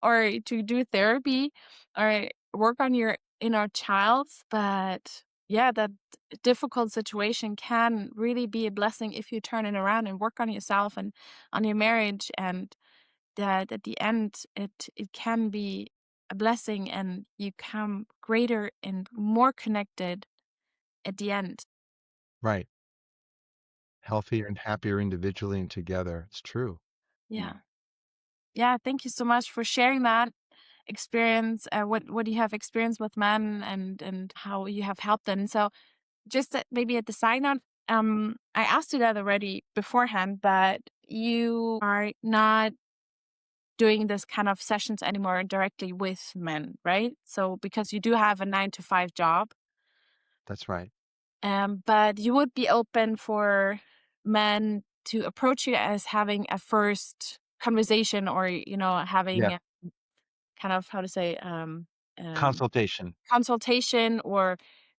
or to do therapy or work on your inner child, but yeah, that difficult situation can really be a blessing if you turn it around and work on yourself and on your marriage, and that at the end it can be a blessing and you come greater and more connected at the end. Right. Healthier and happier individually and together. It's true. Yeah. Yeah, thank you so much for sharing that experience, what you have experienced with men and how you have helped them. So just maybe at the side note, I asked you that already beforehand, but you are not doing this kind of sessions anymore directly with men, right? So because you do have a 9 to 5 job, That's right. but you would be open for men to approach you as having a first conversation, or Yeah. having a kind of, how to say, Consultation. consultation, or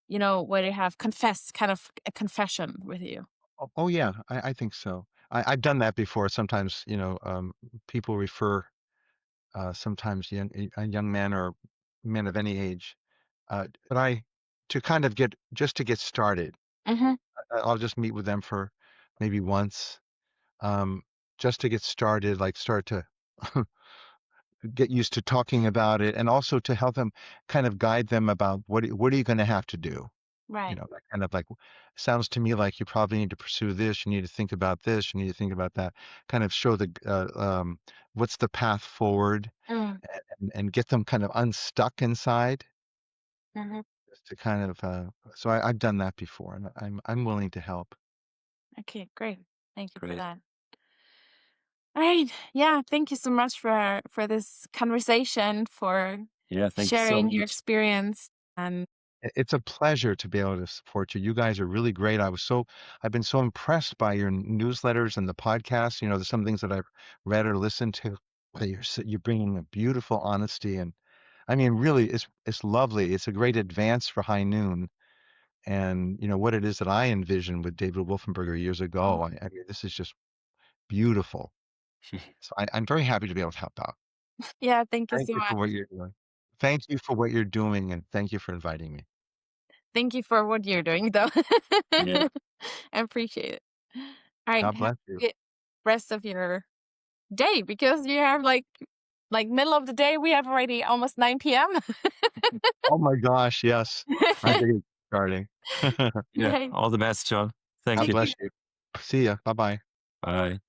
where they have confess, kind of a confession with you. Oh, yeah, I think so. I've done that before. Sometimes, people refer sometimes a young man or men of any age. But to kind of just to get started, Hmm. I'll just meet with them for maybe once, um, just to get started, like start to get used to talking about it, and also to help them kind of guide them about what are you going to have to do. Right. That kind of like sounds to me like you probably need to pursue this. You need to think about this. You need to think about that. Kind of show what's the path forward, Mm. and get them kind of unstuck inside. Hmm. Just to kind of so I've done that before, and I'm willing to help. Okay, great. Thank you for Great. that. All right. Yeah, thank you so much for this conversation, for Yeah, thank you so sharing your much. experience. And It's a pleasure to be able to support you. You guys are really great. I've been so impressed by your newsletters and the podcasts. There's some things that I've read or listened to where you're bringing a beautiful honesty, and I mean, really, it's lovely. It's a great advance for High Noon, and what it is that I envisioned with David Wolfenberger years oh, ago. I mean, this is just beautiful. So I'm very happy to be able to help out. yeah, thank you Thank so you for much. what you're doing. Thank you for what you're doing, and thank you for inviting me. Thank you for what you're doing, though. Yeah. I appreciate it. All right, God have bless a you. good rest of your day, because you have like middle of the day. We have already almost 9 p.m. Oh my gosh, yes. I think it's starting. Yeah. Right. All the best, John. Thank God you. Thank bless you. you. See ya. Bye-bye. Bye.